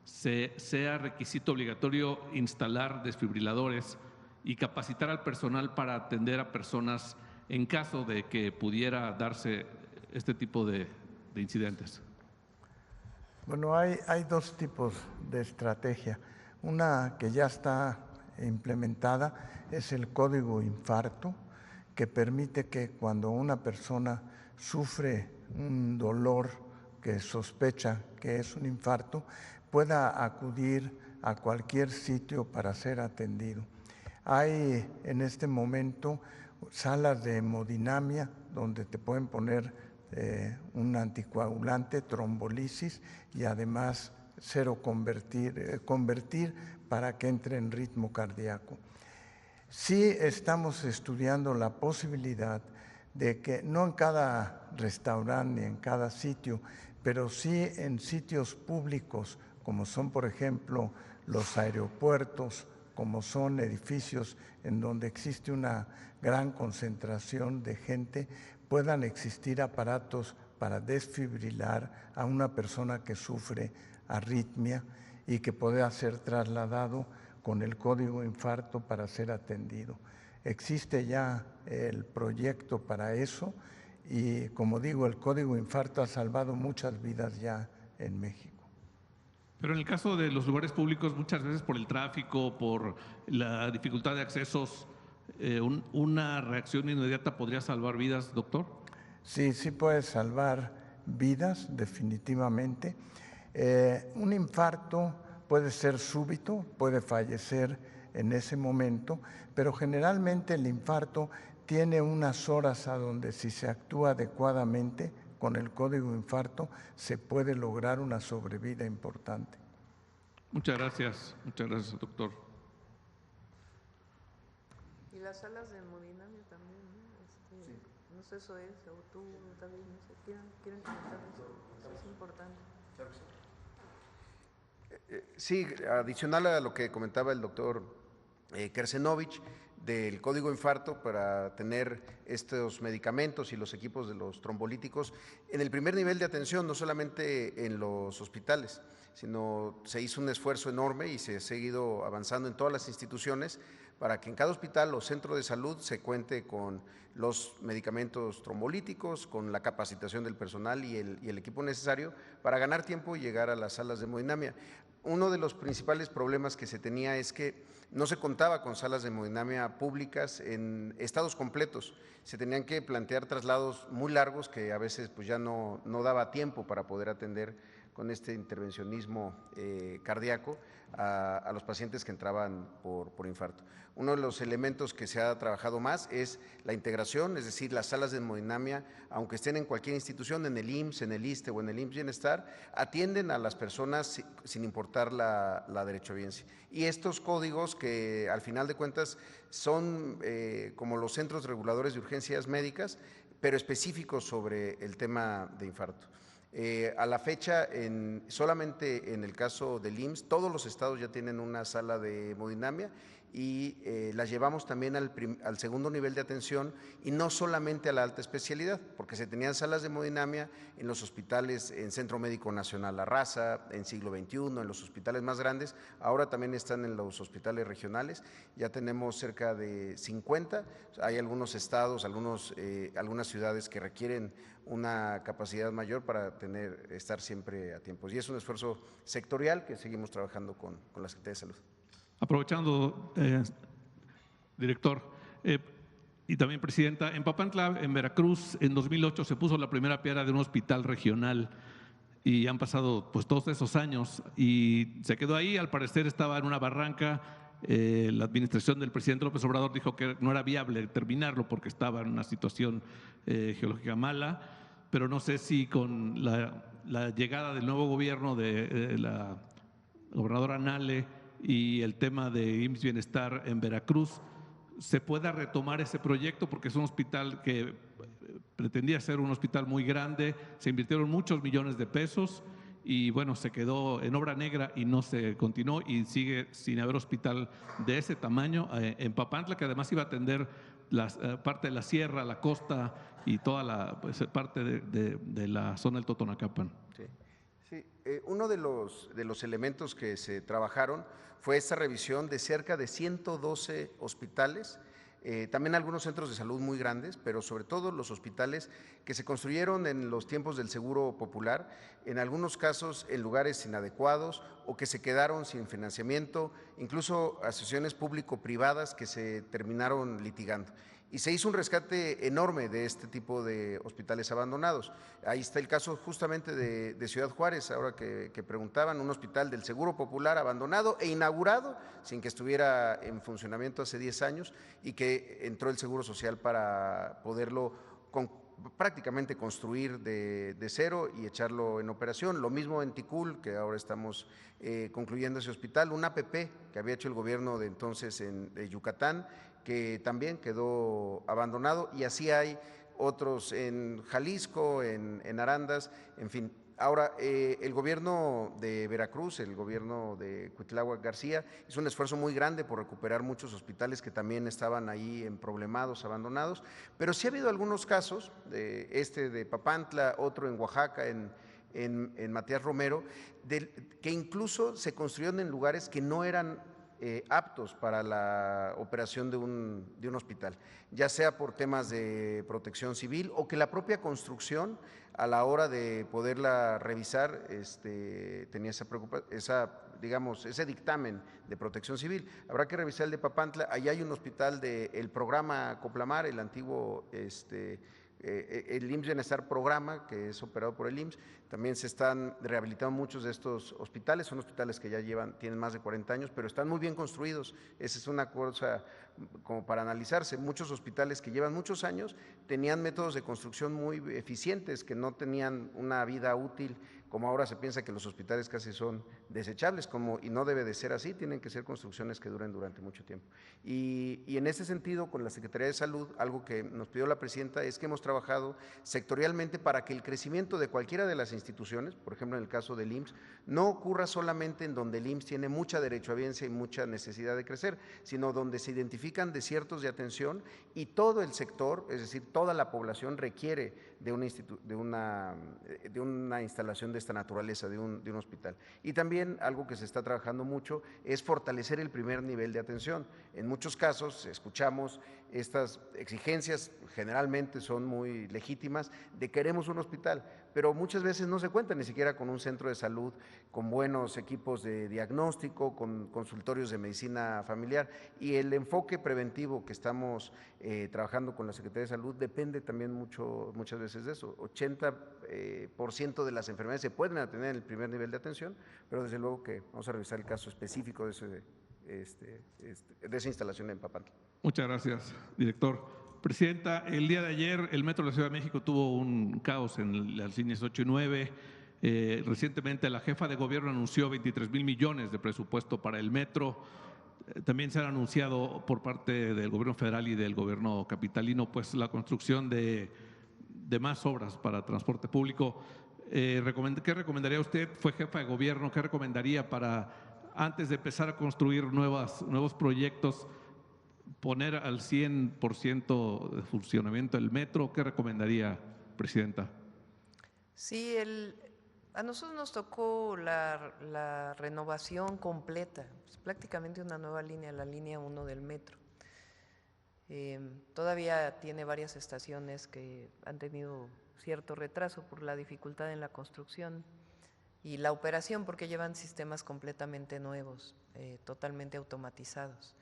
sea requisito obligatorio instalar desfibriladores y capacitar al personal para atender a personas en caso de que pudiera darse este tipo de incidentes. Bueno, hay dos tipos de estrategia. Una que ya está implementada es el código infarto, que permite que cuando una persona sufre un dolor que sospecha que es un infarto, pueda acudir a cualquier sitio para ser atendido. Hay en este momento salas de hemodinamia donde te pueden poner un anticoagulante, trombolisis y además convertir para que entre en ritmo cardíaco. Sí estamos estudiando la posibilidad de que no en cada restaurante ni en cada sitio, pero sí en sitios públicos como son, por ejemplo, los aeropuertos, como son edificios en donde existe una gran concentración de gente, puedan existir aparatos para desfibrilar a una persona que sufre arritmia y que pueda ser trasladado con el código infarto para ser atendido. Existe ya el proyecto para eso y, como digo, el código infarto ha salvado muchas vidas ya en México. Pero en el caso de los lugares públicos, muchas veces por el tráfico, por la dificultad de accesos, ¿una reacción inmediata podría salvar vidas, doctor? Sí, sí puede salvar vidas, definitivamente. Un infarto puede ser súbito, puede fallecer en ese momento, pero generalmente el infarto tiene unas horas a donde, si se actúa adecuadamente con el código infarto, se puede lograr una sobrevida importante. Muchas gracias, doctor. Y las salas de hemodinamia también, ¿no? Sí. No sé, eso es, o tú, David, no sé, ¿quieren comentar eso? Eso es importante. Claro que sí. Sí, adicional a lo que comentaba el doctor Kersenovich, del código infarto para tener estos medicamentos y los equipos de los trombolíticos en el primer nivel de atención, no solamente en los hospitales, sino se hizo un esfuerzo enorme y se ha seguido avanzando en todas las instituciones para que en cada hospital o centro de salud se cuente con los medicamentos trombolíticos, con la capacitación del personal y el equipo necesario para ganar tiempo y llegar a las salas de hemodinamia. Uno de los principales problemas que se tenía es que no se contaba con salas de hemodinamia públicas en estados completos. Se tenían que plantear traslados muy largos que a veces pues ya no daba tiempo para poder atender con este intervencionismo cardíaco a los pacientes que entraban por infarto. Uno de los elementos que se ha trabajado más es la integración, es decir, las salas de hemodinamia, aunque estén en cualquier institución, en el IMSS, en el ISSSTE o en el IMSS Bienestar, atienden a las personas sin importar la derechohabiencia. Y estos códigos que al final de cuentas son como los centros reguladores de urgencias médicas, pero específicos sobre el tema de infarto. A la fecha, solamente en el caso del IMSS, todos los estados ya tienen una sala de hemodinamia y las llevamos también al segundo nivel de atención y no solamente a la alta especialidad, porque se tenían salas de hemodinamia en los hospitales, en Centro Médico Nacional La Raza, en Siglo XXI, en los hospitales más grandes, ahora también están en los hospitales regionales, ya tenemos cerca de 50, hay algunos estados, algunas ciudades que requieren una capacidad mayor para estar siempre a tiempo. Y es un esfuerzo sectorial que seguimos trabajando con la Secretaría de Salud. Aprovechando, director, Y también, Presidenta, en Papantla, en Veracruz, en 2008 se puso la primera piedra de un hospital regional y han pasado pues todos esos años y se quedó ahí. Al parecer estaba en una barranca. La administración del presidente López Obrador dijo que no era viable terminarlo porque estaba en una situación geológica mala, pero no sé si con la llegada del nuevo gobierno de la gobernadora Nale y el tema de IMSS Bienestar en Veracruz se pueda retomar ese proyecto, porque es un hospital que pretendía ser un hospital muy grande, se invirtieron muchos millones de pesos y bueno, se quedó en obra negra y no se continuó y sigue sin haber hospital de ese tamaño en Papantla, que además iba a atender parte de la sierra, la costa y toda la parte de la zona del Totonacapan. Sí. Sí, uno de los elementos que se trabajaron fue esta revisión de cerca de 112 hospitales, también algunos centros de salud muy grandes, pero sobre todo los hospitales que se construyeron en los tiempos del Seguro Popular, en algunos casos en lugares inadecuados o que se quedaron sin financiamiento, incluso asociaciones público-privadas que se terminaron litigando. Y se hizo un rescate enorme de este tipo de hospitales abandonados. Ahí está el caso justamente de Ciudad Juárez, ahora que preguntaban, un hospital del Seguro Popular abandonado e inaugurado sin que estuviera en funcionamiento hace 10 años y que entró el Seguro Social para poderlo prácticamente construir de cero y echarlo en operación. Lo mismo en Ticul, que ahora estamos concluyendo ese hospital, un APP que había hecho el gobierno de entonces de Yucatán, que también quedó abandonado, y así hay otros en Jalisco, en Arandas, en fin. Ahora, el gobierno de Veracruz, el gobierno de Cuitláhuac García, hizo un esfuerzo muy grande por recuperar muchos hospitales que también estaban ahí en problemados, abandonados, pero sí ha habido algunos casos, de Papantla, otro en Oaxaca, en Matías Romero, que incluso se construyeron en lugares que no eran aptos para la operación de un hospital, ya sea por temas de protección civil o que la propia construcción a la hora de poderla revisar tenía ese dictamen de protección civil. Habrá que revisar el de Papantla. Allá hay un hospital del programa Coplamar, el antiguo el IMSS Bienestar Programa, que es operado por el IMSS. También se están rehabilitando muchos de estos hospitales, son hospitales que ya tienen más de 40 años, pero están muy bien construidos. Esa es una cosa como para analizarse. Muchos hospitales que llevan muchos años tenían métodos de construcción muy eficientes, que no tenían una vida útil, como ahora se piensa que los hospitales casi son desechables, y no debe de ser así, tienen que ser construcciones que duren durante mucho tiempo. Y en ese sentido, con la Secretaría de Salud, algo que nos pidió la presidenta es que hemos trabajado sectorialmente para que el crecimiento de cualquiera de las instituciones, por ejemplo en el caso del IMSS, no ocurra solamente en donde el IMSS tiene mucha derechohabiencia y mucha necesidad de crecer, sino donde se identifican desiertos de atención y todo el sector, es decir, toda la población requiere de una instalación de esta naturaleza, de un hospital. Y también algo que se está trabajando mucho es fortalecer el primer nivel de atención. En muchos casos escuchamos estas exigencias, generalmente son muy legítimas, de queremos un hospital, pero muchas veces no se cuenta ni siquiera con un centro de salud, con buenos equipos de diagnóstico, con consultorios de medicina familiar, y el enfoque preventivo que estamos trabajando con la Secretaría de Salud depende también muchas veces de eso. 80% de las enfermedades se pueden atender en el primer nivel de atención, pero desde luego que vamos a revisar el caso específico de esa instalación en Papantla. Muchas gracias, director. Presidenta, el día de ayer el Metro de la Ciudad de México tuvo un caos en las líneas 8 y 9. Recientemente la jefa de gobierno anunció 23,000 millones de presupuesto para el metro. También se han anunciado por parte del gobierno federal y del gobierno capitalino pues la construcción de más obras para transporte público. ¿Qué recomendaría usted? Fue jefa de gobierno, ¿qué recomendaría para, antes de empezar a construir nuevos proyectos, poner al 100% de funcionamiento el metro? ¿Qué recomendaría, presidenta? Sí, a nosotros nos tocó la renovación completa, pues prácticamente una nueva línea, la línea 1 del metro. Todavía tiene varias estaciones que han tenido cierto retraso por la dificultad en la construcción y la operación, porque llevan sistemas completamente nuevos, totalmente automatizados.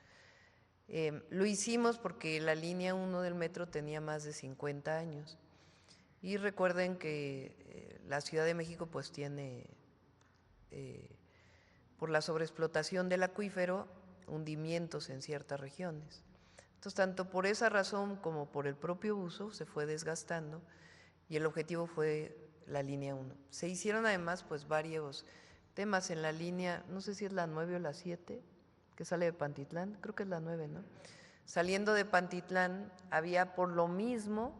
Lo hicimos porque la línea 1 del metro tenía más de 50 años. Y recuerden que la Ciudad de México pues tiene, por la sobreexplotación del acuífero, hundimientos en ciertas regiones. Entonces, tanto por esa razón como por el propio uso se fue desgastando y el objetivo fue la línea 1. Se hicieron además pues varios temas en la línea, no sé si es la 9 o la 7, que sale de Pantitlán, creo que es la 9, ¿no? Saliendo de Pantitlán había por lo mismo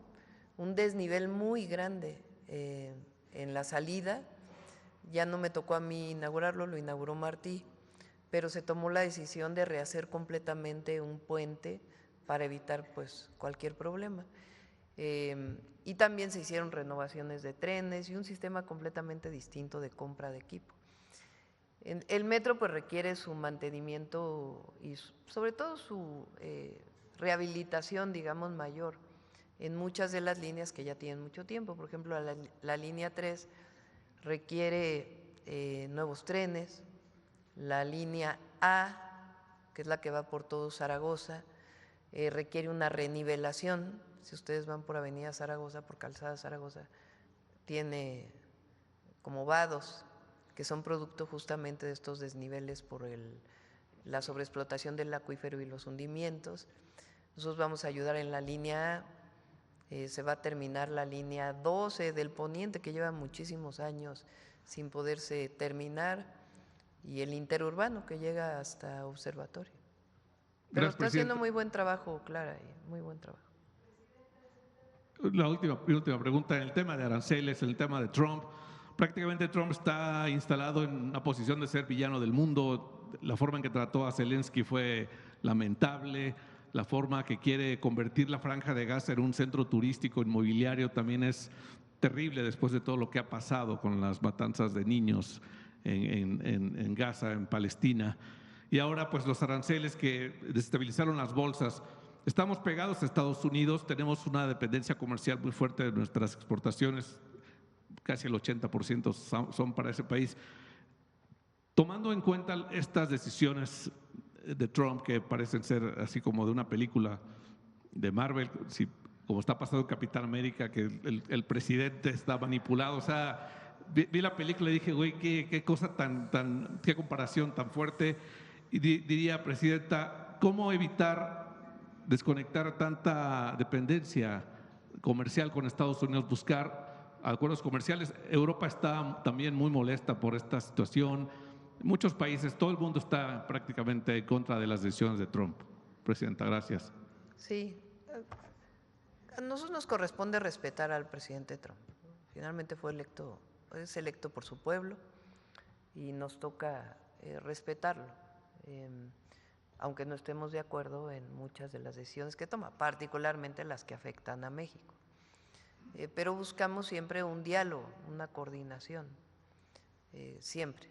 un desnivel muy grande en la salida. Ya no me tocó a mí inaugurarlo, lo inauguró Martí, pero se tomó la decisión de rehacer completamente un puente para evitar pues cualquier problema. Y también se hicieron renovaciones de trenes y un sistema completamente distinto de compra de equipo. El metro pues requiere su mantenimiento y sobre todo su rehabilitación, digamos, mayor en muchas de las líneas que ya tienen mucho tiempo. Por ejemplo, la línea 3 requiere nuevos trenes, la línea A, que es la que va por todo Zaragoza, requiere una renivelación. Si ustedes van por Avenida Zaragoza, por Calzada Zaragoza, tiene como vados que son producto justamente de estos desniveles por la sobreexplotación del acuífero y los hundimientos. Nosotros vamos a ayudar en la línea A. Se va a terminar la línea 12 del Poniente, que lleva muchísimos años sin poderse terminar, y el interurbano que llega hasta Observatorio. Pero está haciendo muy buen trabajo, Clara, muy buen trabajo. La última pregunta, en el tema de aranceles, en el tema de Trump. Prácticamente Trump está instalado en una posición de ser villano del mundo. La forma en que trató a Zelensky fue lamentable. La forma que quiere convertir la Franja de Gaza en un centro turístico inmobiliario también es terrible después de todo lo que ha pasado con las matanzas de niños en Gaza, en Palestina. Y ahora pues los aranceles que desestabilizaron las bolsas. Estamos pegados a Estados Unidos, tenemos una dependencia comercial muy fuerte de nuestras exportaciones, casi el 80% son para ese país. Tomando en cuenta estas decisiones de Trump, que parecen ser así como de una película de Marvel, como está pasando en Capitán América, que el presidente está manipulado, o sea, vi la película y dije, güey, qué cosa qué comparación tan fuerte. Y diría, presidenta, ¿cómo evitar desconectar tanta dependencia comercial con Estados Unidos, buscar acuerdos comerciales? Europa está también muy molesta por esta situación. Muchos países, todo el mundo está prácticamente en contra de las decisiones de Trump. Presidenta, gracias. Sí, a nosotros nos corresponde respetar al presidente Trump. Finalmente es electo por su pueblo y nos toca respetarlo, aunque no estemos de acuerdo en muchas de las decisiones que toma, particularmente las que afectan a México. Pero buscamos siempre un diálogo, una coordinación, siempre.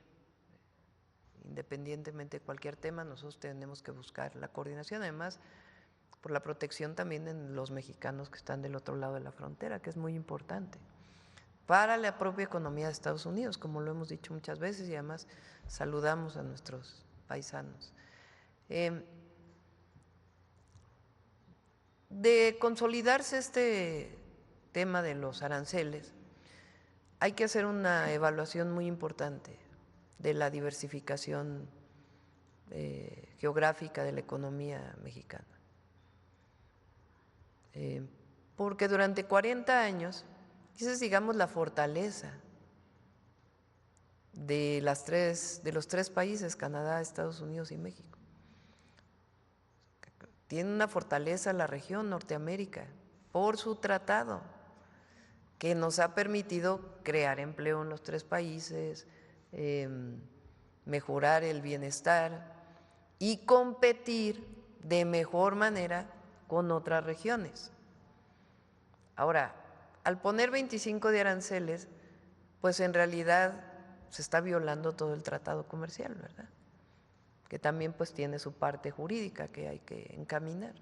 Independientemente de cualquier tema, nosotros tenemos que buscar la coordinación, además por la protección también en los mexicanos que están del otro lado de la frontera, que es muy importante para la propia economía de Estados Unidos, como lo hemos dicho muchas veces, y además saludamos a nuestros paisanos. De consolidarse este tema de los aranceles, hay que hacer una evaluación muy importante de la diversificación geográfica de la economía mexicana. Porque durante 40 años, esa es, digamos, la fortaleza de los tres países, Canadá, Estados Unidos y México. Tiene una fortaleza la región Norteamérica por su tratado, que nos ha permitido crear empleo en los tres países, mejorar el bienestar y competir de mejor manera con otras regiones. Ahora, al poner 25 de aranceles, pues en realidad se está violando todo el tratado comercial, ¿verdad? Que también pues tiene su parte jurídica que hay que encaminar.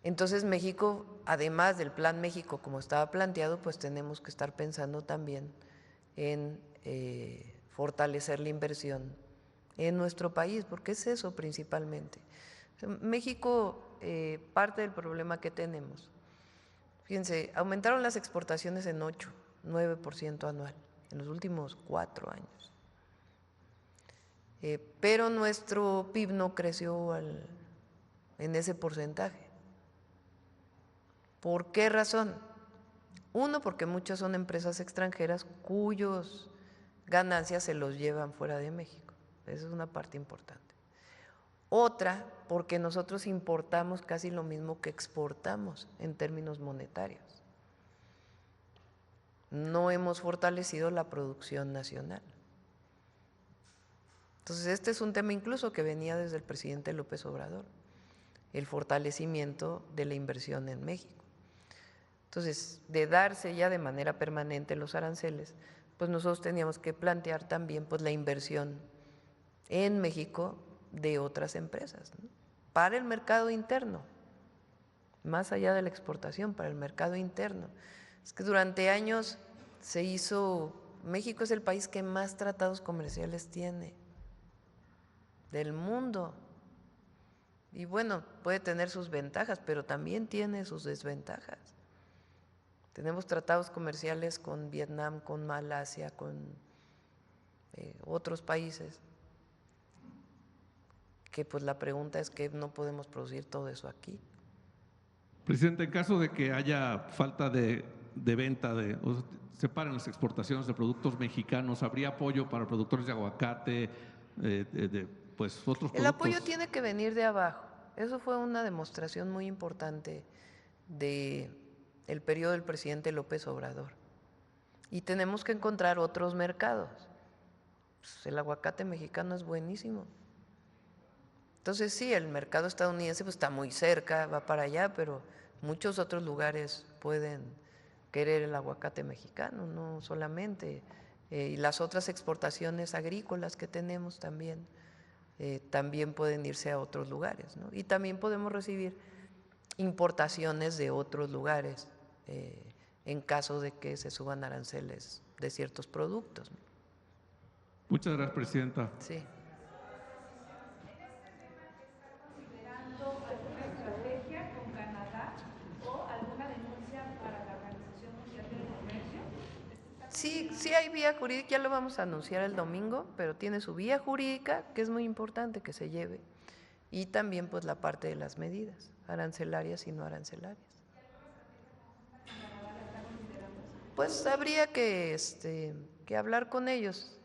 Entonces México, además del Plan México como estaba planteado, pues tenemos que estar pensando también en fortalecer la inversión en nuestro país, porque es eso principalmente. México, parte del problema que tenemos, fíjense, aumentaron las exportaciones en 8, 9% anual en los últimos 4 años. Pero nuestro PIB no creció en ese porcentaje. ¿Por qué razón? Uno, porque muchas son empresas extranjeras cuyos ganancias se los llevan fuera de México. Esa es una parte importante. Otra, porque nosotros importamos casi lo mismo que exportamos en términos monetarios. No hemos fortalecido la producción nacional. Entonces, este es un tema incluso que venía desde el presidente López Obrador, el fortalecimiento de la inversión en México. Entonces, de darse ya de manera permanente los aranceles, pues nosotros teníamos que plantear también pues la inversión en México de otras empresas, ¿no? Para el mercado interno, más allá de la exportación, para el mercado interno. Es que durante años se hizo, México es el país que más tratados comerciales tiene del mundo. Y bueno, puede tener sus ventajas, pero también tiene sus desventajas. Tenemos tratados comerciales con Vietnam, con Malasia, con otros países, que pues la pregunta es que no podemos producir todo eso aquí. Presidente, en caso de que haya falta de venta, o se paren las exportaciones de productos mexicanos, ¿habría apoyo para productores de aguacate, pues otros productos? El apoyo tiene que venir de abajo. Eso fue una demostración muy importante del periodo del presidente López Obrador. Y tenemos que encontrar otros mercados. Pues el aguacate mexicano es buenísimo. Entonces sí, el mercado estadounidense pues está muy cerca, va para allá, pero muchos otros lugares pueden querer el aguacate mexicano, no solamente. Y las otras exportaciones agrícolas que tenemos también, también pueden irse a otros lugares, ¿no? Y también podemos recibir importaciones de otros lugares en caso de que se suban aranceles de ciertos productos, ¿no? Muchas gracias, Presidenta. Sí. Sí hay vía jurídica, ya lo vamos a anunciar el domingo, pero tiene su vía jurídica, que es muy importante que se lleve, y también pues la parte de las medidas, arancelarias y no arancelarias. Pues habría que hablar con ellos,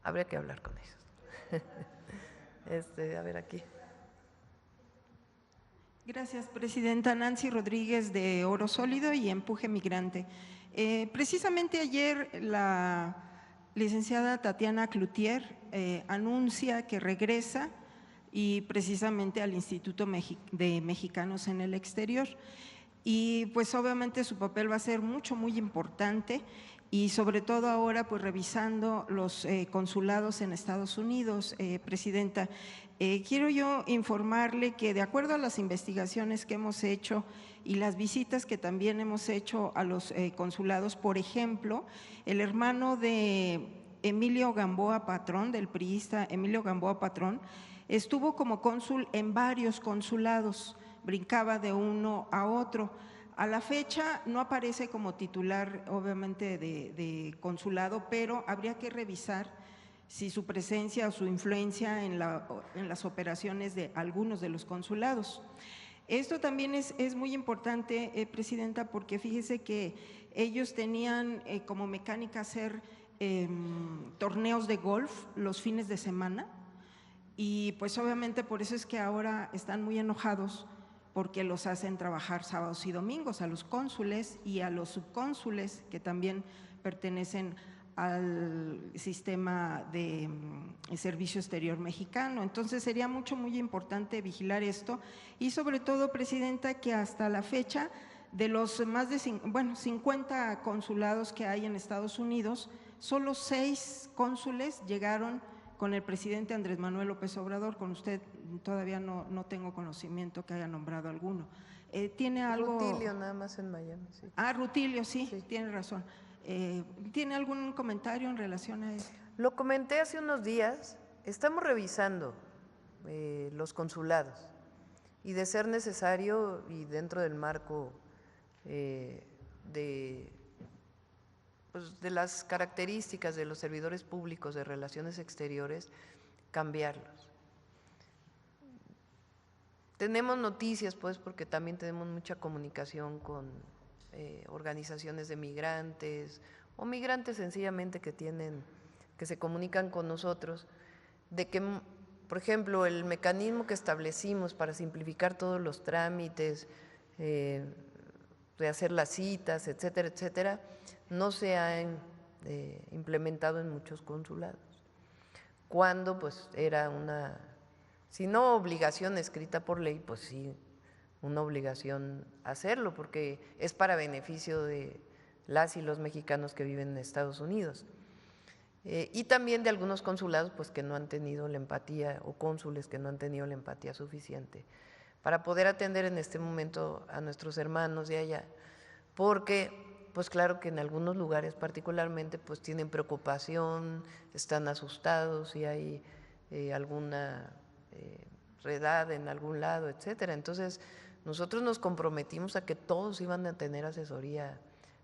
habría que hablar con ellos. A ver aquí. Gracias, Presidenta. Nancy Rodríguez, de Oro Sólido y Empuje Migrante. Precisamente ayer la licenciada Tatiana Cloutier anuncia que regresa y precisamente al Instituto de Mexicanos en el Exterior. Y pues obviamente su papel va a ser muy importante, y sobre todo ahora pues revisando los consulados en Estados Unidos. Presidenta, quiero yo informarle que de acuerdo a las investigaciones que hemos hecho y las visitas que también hemos hecho a los consulados, por ejemplo, el hermano de Emilio Gamboa Patrón, del priista Emilio Gamboa Patrón, estuvo como cónsul en varios consulados, brincaba de uno a otro. A la fecha no aparece como titular, obviamente, de consulado, pero habría que revisar si su presencia o su influencia en las operaciones de algunos de los consulados. Esto también es muy importante, Presidenta, porque fíjese que ellos tenían como mecánica hacer torneos de golf los fines de semana, y pues obviamente por eso es que ahora están muy enojados, porque los hacen trabajar sábados y domingos a los cónsules y a los subcónsules que también pertenecen al sistema de servicio exterior mexicano. Entonces sería muy importante vigilar esto, y sobre todo, Presidenta, que hasta la fecha de los más de 50 consulados que hay en Estados Unidos, solo 6 cónsules llegaron con el presidente Andrés Manuel López Obrador. Con usted todavía no tengo conocimiento que haya nombrado alguno. ¿Tiene algo? Rutilio, nada más en Miami. Sí. Rutilio, sí, tiene razón. ¿Tiene algún comentario en relación a esto? Lo comenté hace unos días, estamos revisando los consulados y de ser necesario y dentro del marco de las características de los servidores públicos de relaciones exteriores, cambiarlos. Tenemos noticias, pues, porque también tenemos mucha comunicación con organizaciones de migrantes o migrantes sencillamente que se comunican con nosotros, de que, por ejemplo, el mecanismo que establecimos para simplificar todos los trámites, de hacer las citas, etcétera, etcétera, no se ha implementado en muchos consulados. Cuando pues era una, si no obligación escrita por ley, pues sí, una obligación hacerlo, porque es para beneficio de las y los mexicanos que viven en Estados Unidos. Y también de algunos consulados pues que no han tenido la empatía, o cónsules que no han tenido la empatía suficiente para poder atender en este momento a nuestros hermanos de allá, porque pues claro que en algunos lugares particularmente pues tienen preocupación, están asustados y hay alguna redada en algún lado, etcétera. Entonces nosotros nos comprometimos a que todos iban a tener asesoría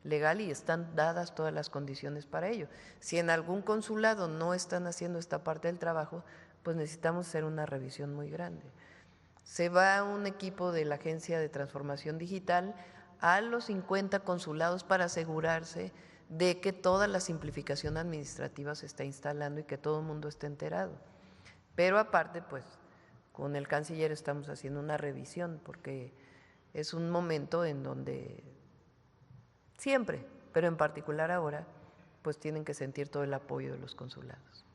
legal y están dadas todas las condiciones para ello. Si en algún consulado no están haciendo esta parte del trabajo, pues necesitamos hacer una revisión muy grande. Se va un equipo de la Agencia de Transformación Digital a los 50 consulados para asegurarse de que toda la simplificación administrativa se está instalando y que todo el mundo esté enterado. Pero aparte, pues, con el canciller estamos haciendo una revisión porque es un momento en donde siempre, pero en particular ahora, pues tienen que sentir todo el apoyo de los consulados.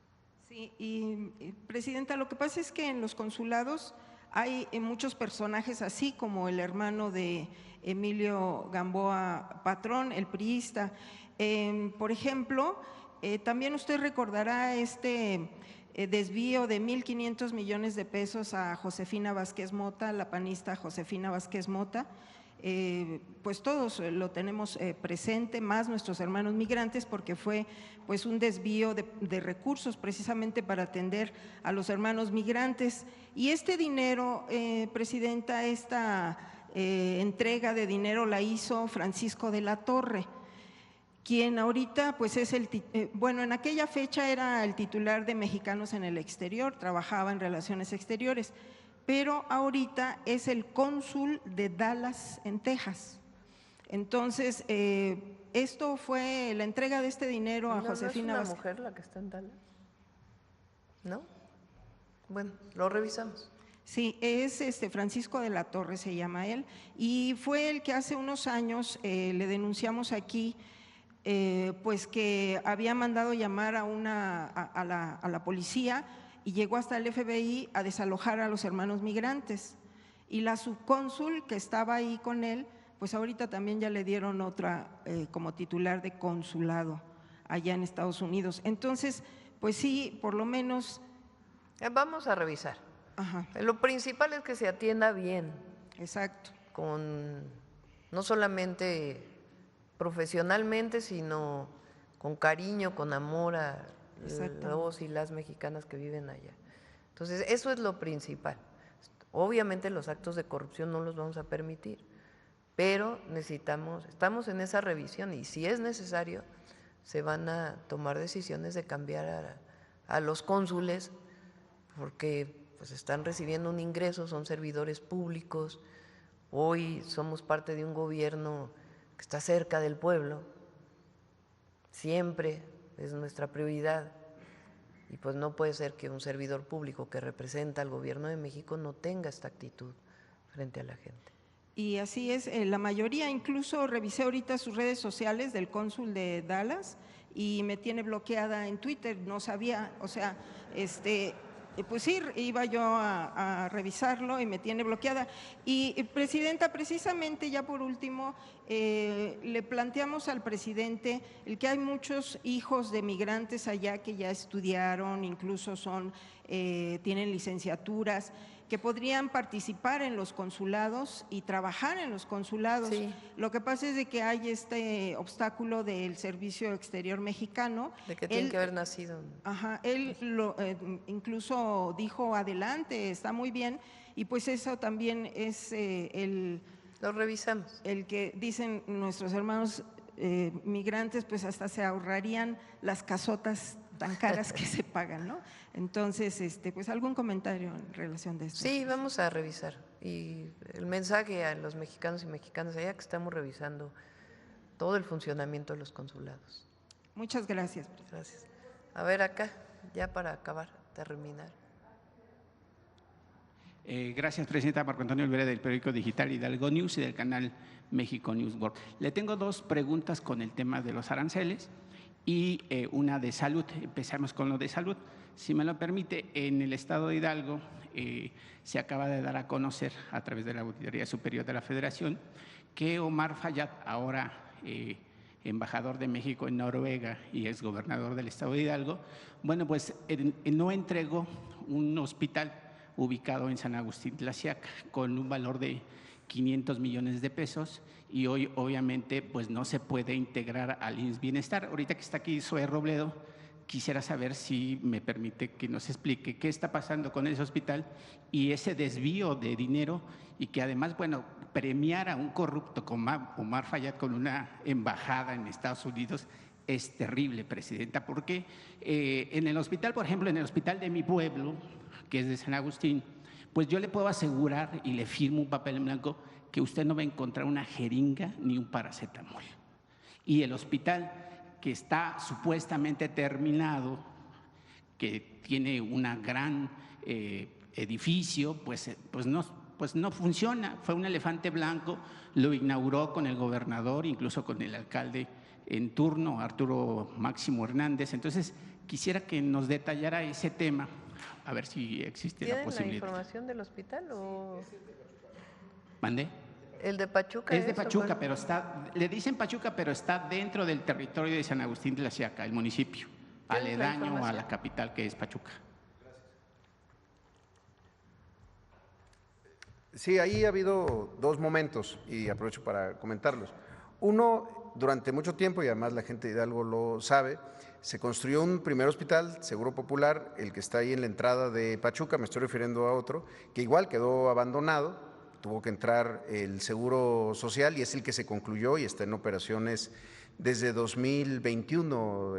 Sí, y Presidenta, lo que pasa es que en los consulados hay muchos personajes así como el hermano de Emilio Gamboa Patrón, el priista. Por ejemplo, también usted recordará este desvío de 1.500 millones de pesos a Josefina Vázquez Mota, la panista Josefina Vázquez Mota. Pues todos lo tenemos presente, más nuestros hermanos migrantes, porque fue pues un desvío de recursos precisamente para atender a los hermanos migrantes. Y este dinero, Presidenta, esta entrega de dinero la hizo Francisco de la Torre, quien ahorita pues es bueno, en aquella fecha era el titular de Mexicanos en el Exterior, trabajaba en Relaciones Exteriores, pero ahorita es el cónsul de Dallas, en Texas. Entonces, esto fue la entrega de este dinero a Josefina ¿No es una mujer la que está en Dallas? ¿No? Bueno, lo revisamos. Sí, es Francisco de la Torre, se llama él, y fue el que hace unos años le denunciamos aquí, pues que había mandado llamar a la policía y llegó hasta el FBI a desalojar a los hermanos migrantes. Y la subcónsul que estaba ahí con él, pues ahorita también ya le dieron otra como titular de consulado allá en Estados Unidos. Entonces, pues sí, por lo menos… Vamos a revisar. Ajá. Lo principal es que se atienda bien. Exacto. No solamente profesionalmente, sino con cariño, con amor a los y las mexicanas que viven allá. Entonces, eso es lo principal. Obviamente los actos de corrupción no los vamos a permitir, pero estamos en esa revisión y si es necesario, se van a tomar decisiones de cambiar a los cónsules, porque pues están recibiendo un ingreso, son servidores públicos, hoy somos parte de un gobierno que está cerca del pueblo, siempre es nuestra prioridad y pues no puede ser que un servidor público que representa al gobierno de México no tenga esta actitud frente a la gente. Y así es, la mayoría, incluso revisé ahorita sus redes sociales del cónsul de Dallas y me tiene bloqueada en Twitter, no sabía, o sea, pues sí, iba yo a revisarlo y me tiene bloqueada. Y Presidenta, precisamente ya por último, le planteamos al presidente el que hay muchos hijos de migrantes allá que ya estudiaron, incluso tienen licenciaturas, que podrían participar en los consulados y trabajar en los consulados. Sí. Lo que pasa es de que hay este obstáculo del Servicio Exterior Mexicano. De que tienen que haber nacido. Ajá, él incluso dijo adelante, está muy bien, y pues eso también es Lo revisamos. el que dicen nuestros hermanos migrantes, pues hasta se ahorrarían las casotas tan caras que se pagan, ¿no? Entonces, pues algún comentario en relación de esto. Sí, vamos a revisar. Y el mensaje a los mexicanos y mexicanas allá que estamos revisando todo el funcionamiento de los consulados. Muchas gracias. Gracias. A ver acá, ya para acabar, terminar. Gracias, presidenta. Marco Antonio Olvera, del periódico digital Hidalgo News y del canal México News World. Le tengo dos preguntas con el tema de los aranceles y una de salud. Empezamos con lo de salud. Si me lo permite, en el estado de Hidalgo se acaba de dar a conocer a través de la Auditoría Superior de la Federación que Omar Fayad, ahora embajador de México en Noruega y ex gobernador del estado de Hidalgo, bueno, pues no entregó un hospital ubicado en San Agustín Tlaxiaca con un valor de 500 millones de pesos y hoy obviamente pues no se puede integrar al IMSS Bienestar. Ahorita que está aquí Zoe Robledo, quisiera saber si me permite que nos explique qué está pasando con ese hospital y ese desvío de dinero y que además, bueno, premiar a un corrupto como Omar Fayad con una embajada en Estados Unidos es terrible, presidenta, porque en el hospital, por ejemplo, en el hospital de mi pueblo, que es de San Agustín, pues yo le puedo asegurar y le firmo un papel en blanco que usted no va a encontrar una jeringa ni un paracetamol. Y el hospital que está supuestamente terminado, que tiene un gran edificio, pues no funciona. Fue un elefante blanco, lo inauguró con el gobernador, incluso con el alcalde en turno, Arturo Máximo Hernández. Entonces, quisiera que nos detallara ese tema, a ver si existe la posibilidad. ¿Tienen la información del hospital o...? ¿Mandé? ¿El de Pachuca? Es de Pachuca, pero le dicen Pachuca, pero está dentro del territorio de San Agustín Tlaxiaca, el municipio, aledaño a la capital que es Pachuca. Sí, ahí ha habido dos momentos y aprovecho para comentarlos. Uno, durante mucho tiempo, y además la gente de Hidalgo lo sabe, se construyó un primer hospital, Seguro Popular, el que está ahí en la entrada de Pachuca, me estoy refiriendo a otro, que igual quedó abandonado, tuvo que entrar el Seguro Social y es el que se concluyó y está en operaciones desde 2021,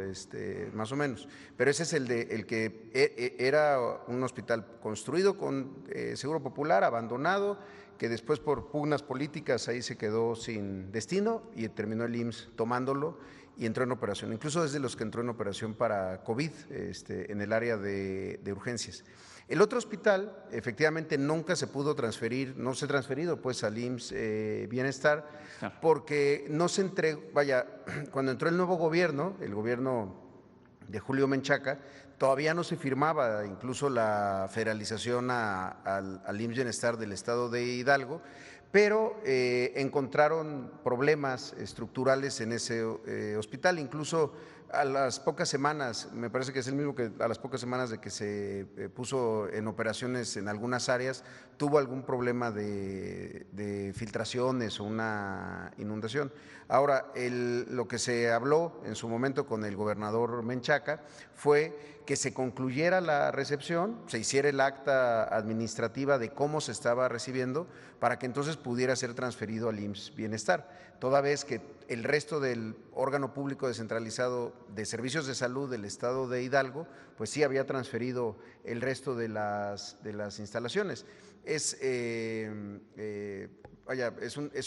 más o menos. Pero ese es el que era un hospital construido con Seguro Popular, abandonado, que después por pugnas políticas ahí se quedó sin destino y terminó el IMSS tomándolo y entró en operación. Incluso es de los que entró en operación para COVID en el área de urgencias. El otro hospital efectivamente nunca se pudo transferir, no se ha transferido pues al IMSS Bienestar, porque no se entregó, cuando entró el nuevo gobierno, el gobierno de Julio Menchaca, todavía no se firmaba incluso la federalización al IMSS Bienestar del estado de Hidalgo, pero encontraron problemas estructurales en ese hospital, incluso a las pocas semanas, me parece que es el mismo que a las pocas semanas de que se puso en operaciones en algunas áreas, tuvo algún problema de filtraciones o una inundación. Ahora, lo que se habló en su momento con el gobernador Menchaca fue que se concluyera la recepción, se hiciera el acta administrativa de cómo se estaba recibiendo para que entonces pudiera ser transferido al IMSS Bienestar, toda vez que el resto del órgano público descentralizado de servicios de salud del estado de Hidalgo, pues sí había transferido el resto de las instalaciones. Es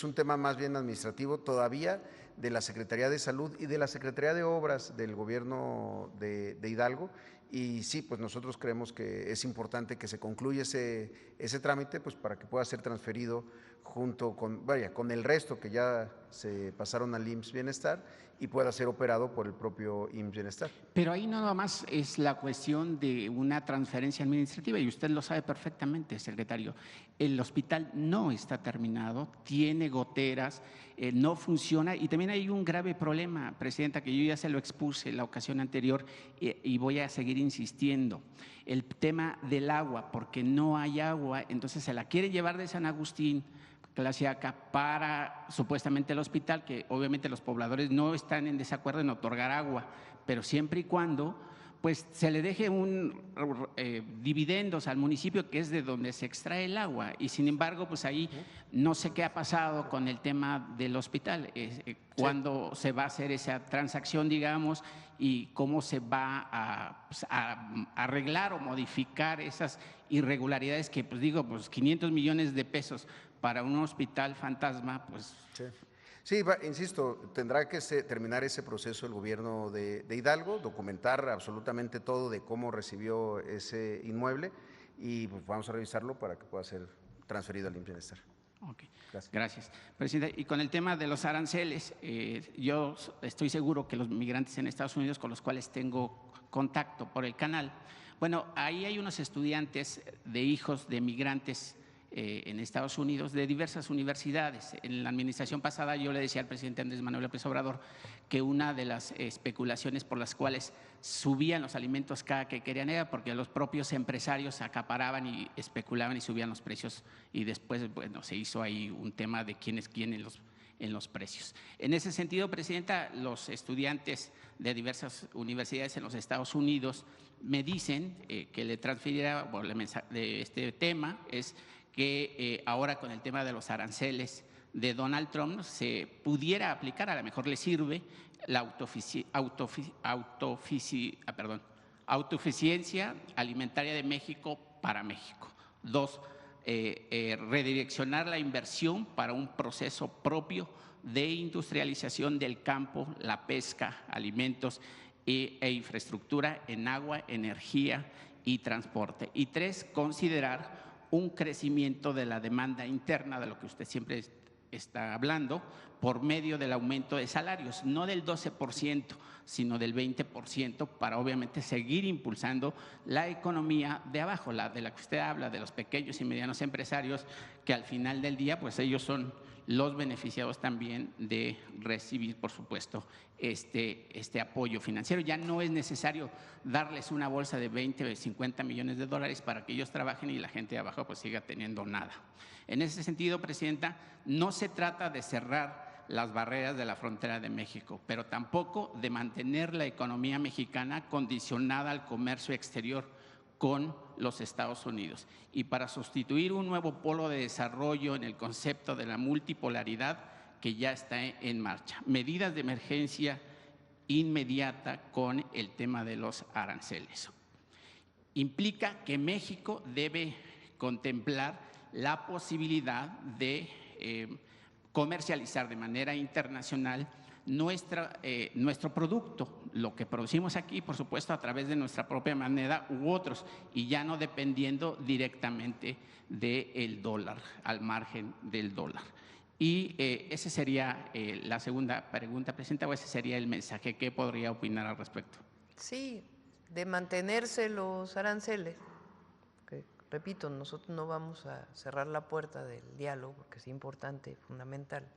un tema más bien administrativo todavía de la Secretaría de Salud y de la Secretaría de Obras del gobierno de Hidalgo. Y sí, pues nosotros creemos que es importante que se concluya ese trámite pues para que pueda ser transferido junto con el resto que ya se pasaron al IMSS Bienestar y pueda ser operado por el propio IMSS Bienestar. Pero ahí no nada más es la cuestión de una transferencia administrativa y usted lo sabe perfectamente, secretario. El hospital no está terminado, tiene goteras, no funciona y también también hay un grave problema, Presidenta, que yo ya se lo expuse en la ocasión anterior y voy a seguir insistiendo. El tema del agua, porque no hay agua, entonces se la quiere llevar de San Agustín, Tlaxiaca, para supuestamente el hospital, que obviamente los pobladores no están en desacuerdo en otorgar agua, pero siempre y cuando pues se le deje dividendos al municipio, que es de donde se extrae el agua, y sin embargo pues ahí no sé qué ha pasado con el tema del hospital, cuándo se va a hacer esa transacción, digamos, y cómo se va a arreglar o modificar esas irregularidades que, pues digo, pues 500 millones de pesos para un hospital fantasma, pues… Sí, insisto, tendrá que terminar ese proceso el gobierno de Hidalgo, documentar absolutamente todo de cómo recibió ese inmueble y pues vamos a revisarlo para que pueda ser transferido al IMSS Bienestar. Okay. Gracias. Presidente, y con el tema de los aranceles, yo estoy seguro que los migrantes en Estados Unidos con los cuales tengo contacto por el canal, bueno, ahí hay unos estudiantes de hijos de migrantes en Estados Unidos de diversas universidades. En la administración pasada yo le decía al presidente Andrés Manuel López Obrador que una de las especulaciones por las cuales subían los alimentos cada que querían era porque los propios empresarios acaparaban y especulaban y subían los precios y después, bueno, se hizo ahí un tema de quién es quién en los precios. En ese sentido, Presidenta, los estudiantes de diversas universidades en los Estados Unidos me dicen que le transfiriera, bueno, el mensaje de este tema es que ahora con el tema de los aranceles de Donald Trump se pudiera aplicar, a lo mejor le sirve la autosuficiencia alimentaria de México para México. 2, redireccionar la inversión para un proceso propio de industrialización del campo, la pesca, alimentos e infraestructura en agua, energía y transporte. Y 3, considerar un crecimiento de la demanda interna, de lo que usted siempre está hablando, por medio del aumento de salarios, no del 12%, sino del 20%, para obviamente seguir impulsando la economía de abajo, la de la que usted habla, de los pequeños y medianos empresarios, que al final del día, pues ellos son los beneficiados también de recibir, por supuesto, este apoyo financiero. Ya no es necesario darles una bolsa de 20 o 50 millones de dólares para que ellos trabajen y la gente de abajo pues siga teniendo nada. En ese sentido, Presidenta, no se trata de cerrar las barreras de la frontera de México, pero tampoco de mantener la economía mexicana condicionada al comercio exterior con los Estados Unidos. Y para sustituir un nuevo polo de desarrollo en el concepto de la multipolaridad que ya está en marcha. Medidas de emergencia inmediata con el tema de los aranceles. Implica que México debe contemplar la posibilidad de comercializar de manera internacional nuestro producto, lo que producimos aquí, por supuesto, a través de nuestra propia moneda u otros, y ya no dependiendo directamente del dólar, al margen del dólar. Y esa sería la segunda pregunta, Presidenta, o ese sería el mensaje. ¿Qué podría opinar al respecto? Sí, de mantenerse los aranceles. Que, repito, nosotros no vamos a cerrar la puerta del diálogo, porque es importante, fundamental.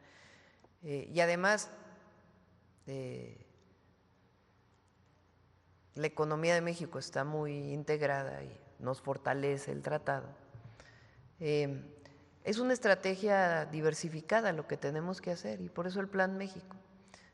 Y además, la economía de México está muy integrada y nos fortalece el tratado. Es una estrategia diversificada lo que tenemos que hacer y por eso el Plan México,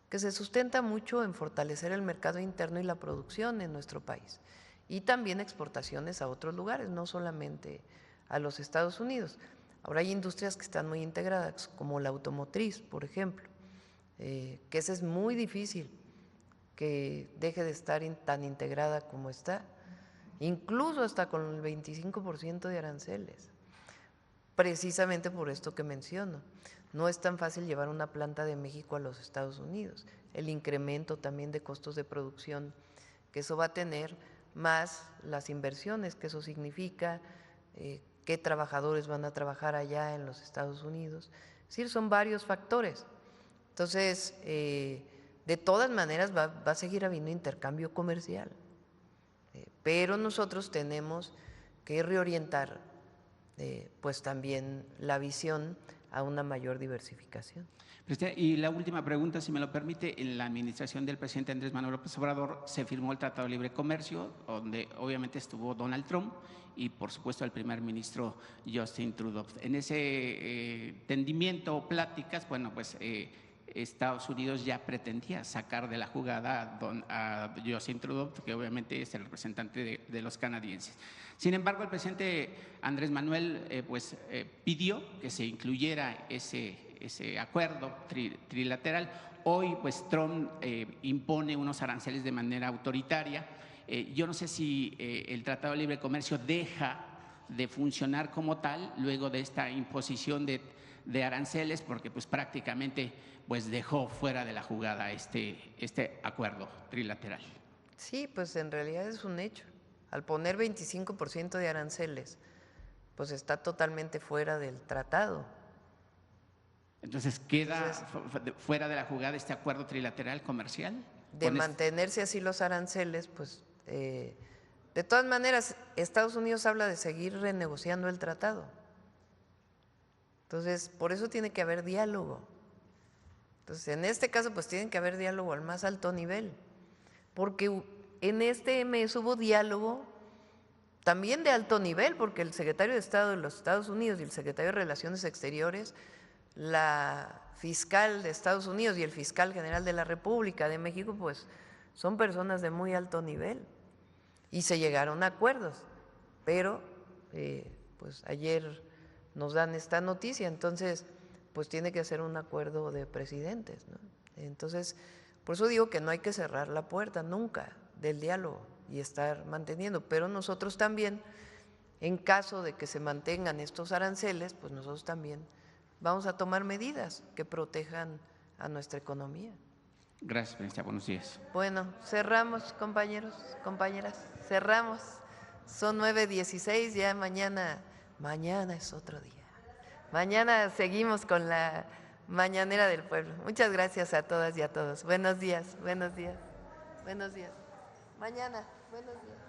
que se sustenta mucho en fortalecer el mercado interno y la producción en nuestro país y también exportaciones a otros lugares, no solamente a los Estados Unidos. Ahora hay industrias que están muy integradas, como la automotriz, por ejemplo, que esa es muy difícil que deje de estar tan integrada como está, incluso hasta con el 25% de aranceles, precisamente por esto que menciono. No es tan fácil llevar una planta de México a los Estados Unidos, el incremento también de costos de producción que eso va a tener, más las inversiones que eso significa, qué trabajadores van a trabajar allá en los Estados Unidos. Es decir, son varios factores. Entonces, de todas maneras va a seguir habiendo intercambio comercial, pero nosotros tenemos que reorientar pues también la visión a una mayor diversificación. Y la última pregunta, si me lo permite, en la administración del presidente Andrés Manuel López Obrador se firmó el Tratado de Libre Comercio, donde obviamente estuvo Donald Trump y por supuesto el primer ministro Justin Trudeau. En ese entendimiento o pláticas, bueno, pues Estados Unidos ya pretendía sacar de la jugada a Justin Trudeau, que obviamente es el representante de los canadienses. Sin embargo, el presidente Andrés Manuel pidió que se incluyera ese acuerdo trilateral. Hoy, pues Trump impone unos aranceles de manera autoritaria. Yo no sé si el Tratado de Libre Comercio deja de funcionar como tal luego de esta imposición de aranceles, porque pues prácticamente pues dejó fuera de la jugada este acuerdo trilateral. Sí, pues en realidad es un hecho. Al poner 25% de aranceles, pues está totalmente fuera del tratado. Entonces, ¿queda fuera de la jugada este acuerdo trilateral comercial? De mantenerse así los aranceles, pues de todas maneras, Estados Unidos habla de seguir renegociando el tratado. Entonces, por eso tiene que haber diálogo. Entonces, en este caso, pues tiene que haber diálogo al más alto nivel, porque en este mes hubo diálogo también de alto nivel, porque el secretario de Estado de los Estados Unidos y el secretario de Relaciones Exteriores, la fiscal de Estados Unidos y el fiscal general de la República de México, pues son personas de muy alto nivel y se llegaron a acuerdos, pero pues ayer nos dan esta noticia, entonces pues tiene que ser un acuerdo de presidentes, ¿no? Entonces, por eso digo que no hay que cerrar la puerta nunca del diálogo y estar manteniendo, pero nosotros también, en caso de que se mantengan estos aranceles, pues nosotros también vamos a tomar medidas que protejan a nuestra economía. Gracias, presidenta. Buenos días. Bueno, cerramos, compañeros, compañeras, cerramos. Son 9:16, ya mañana es otro día. Mañana seguimos con la Mañanera del Pueblo. Muchas gracias a todas y a todos. Buenos días, buenos días, buenos días. Mañana, buenos días.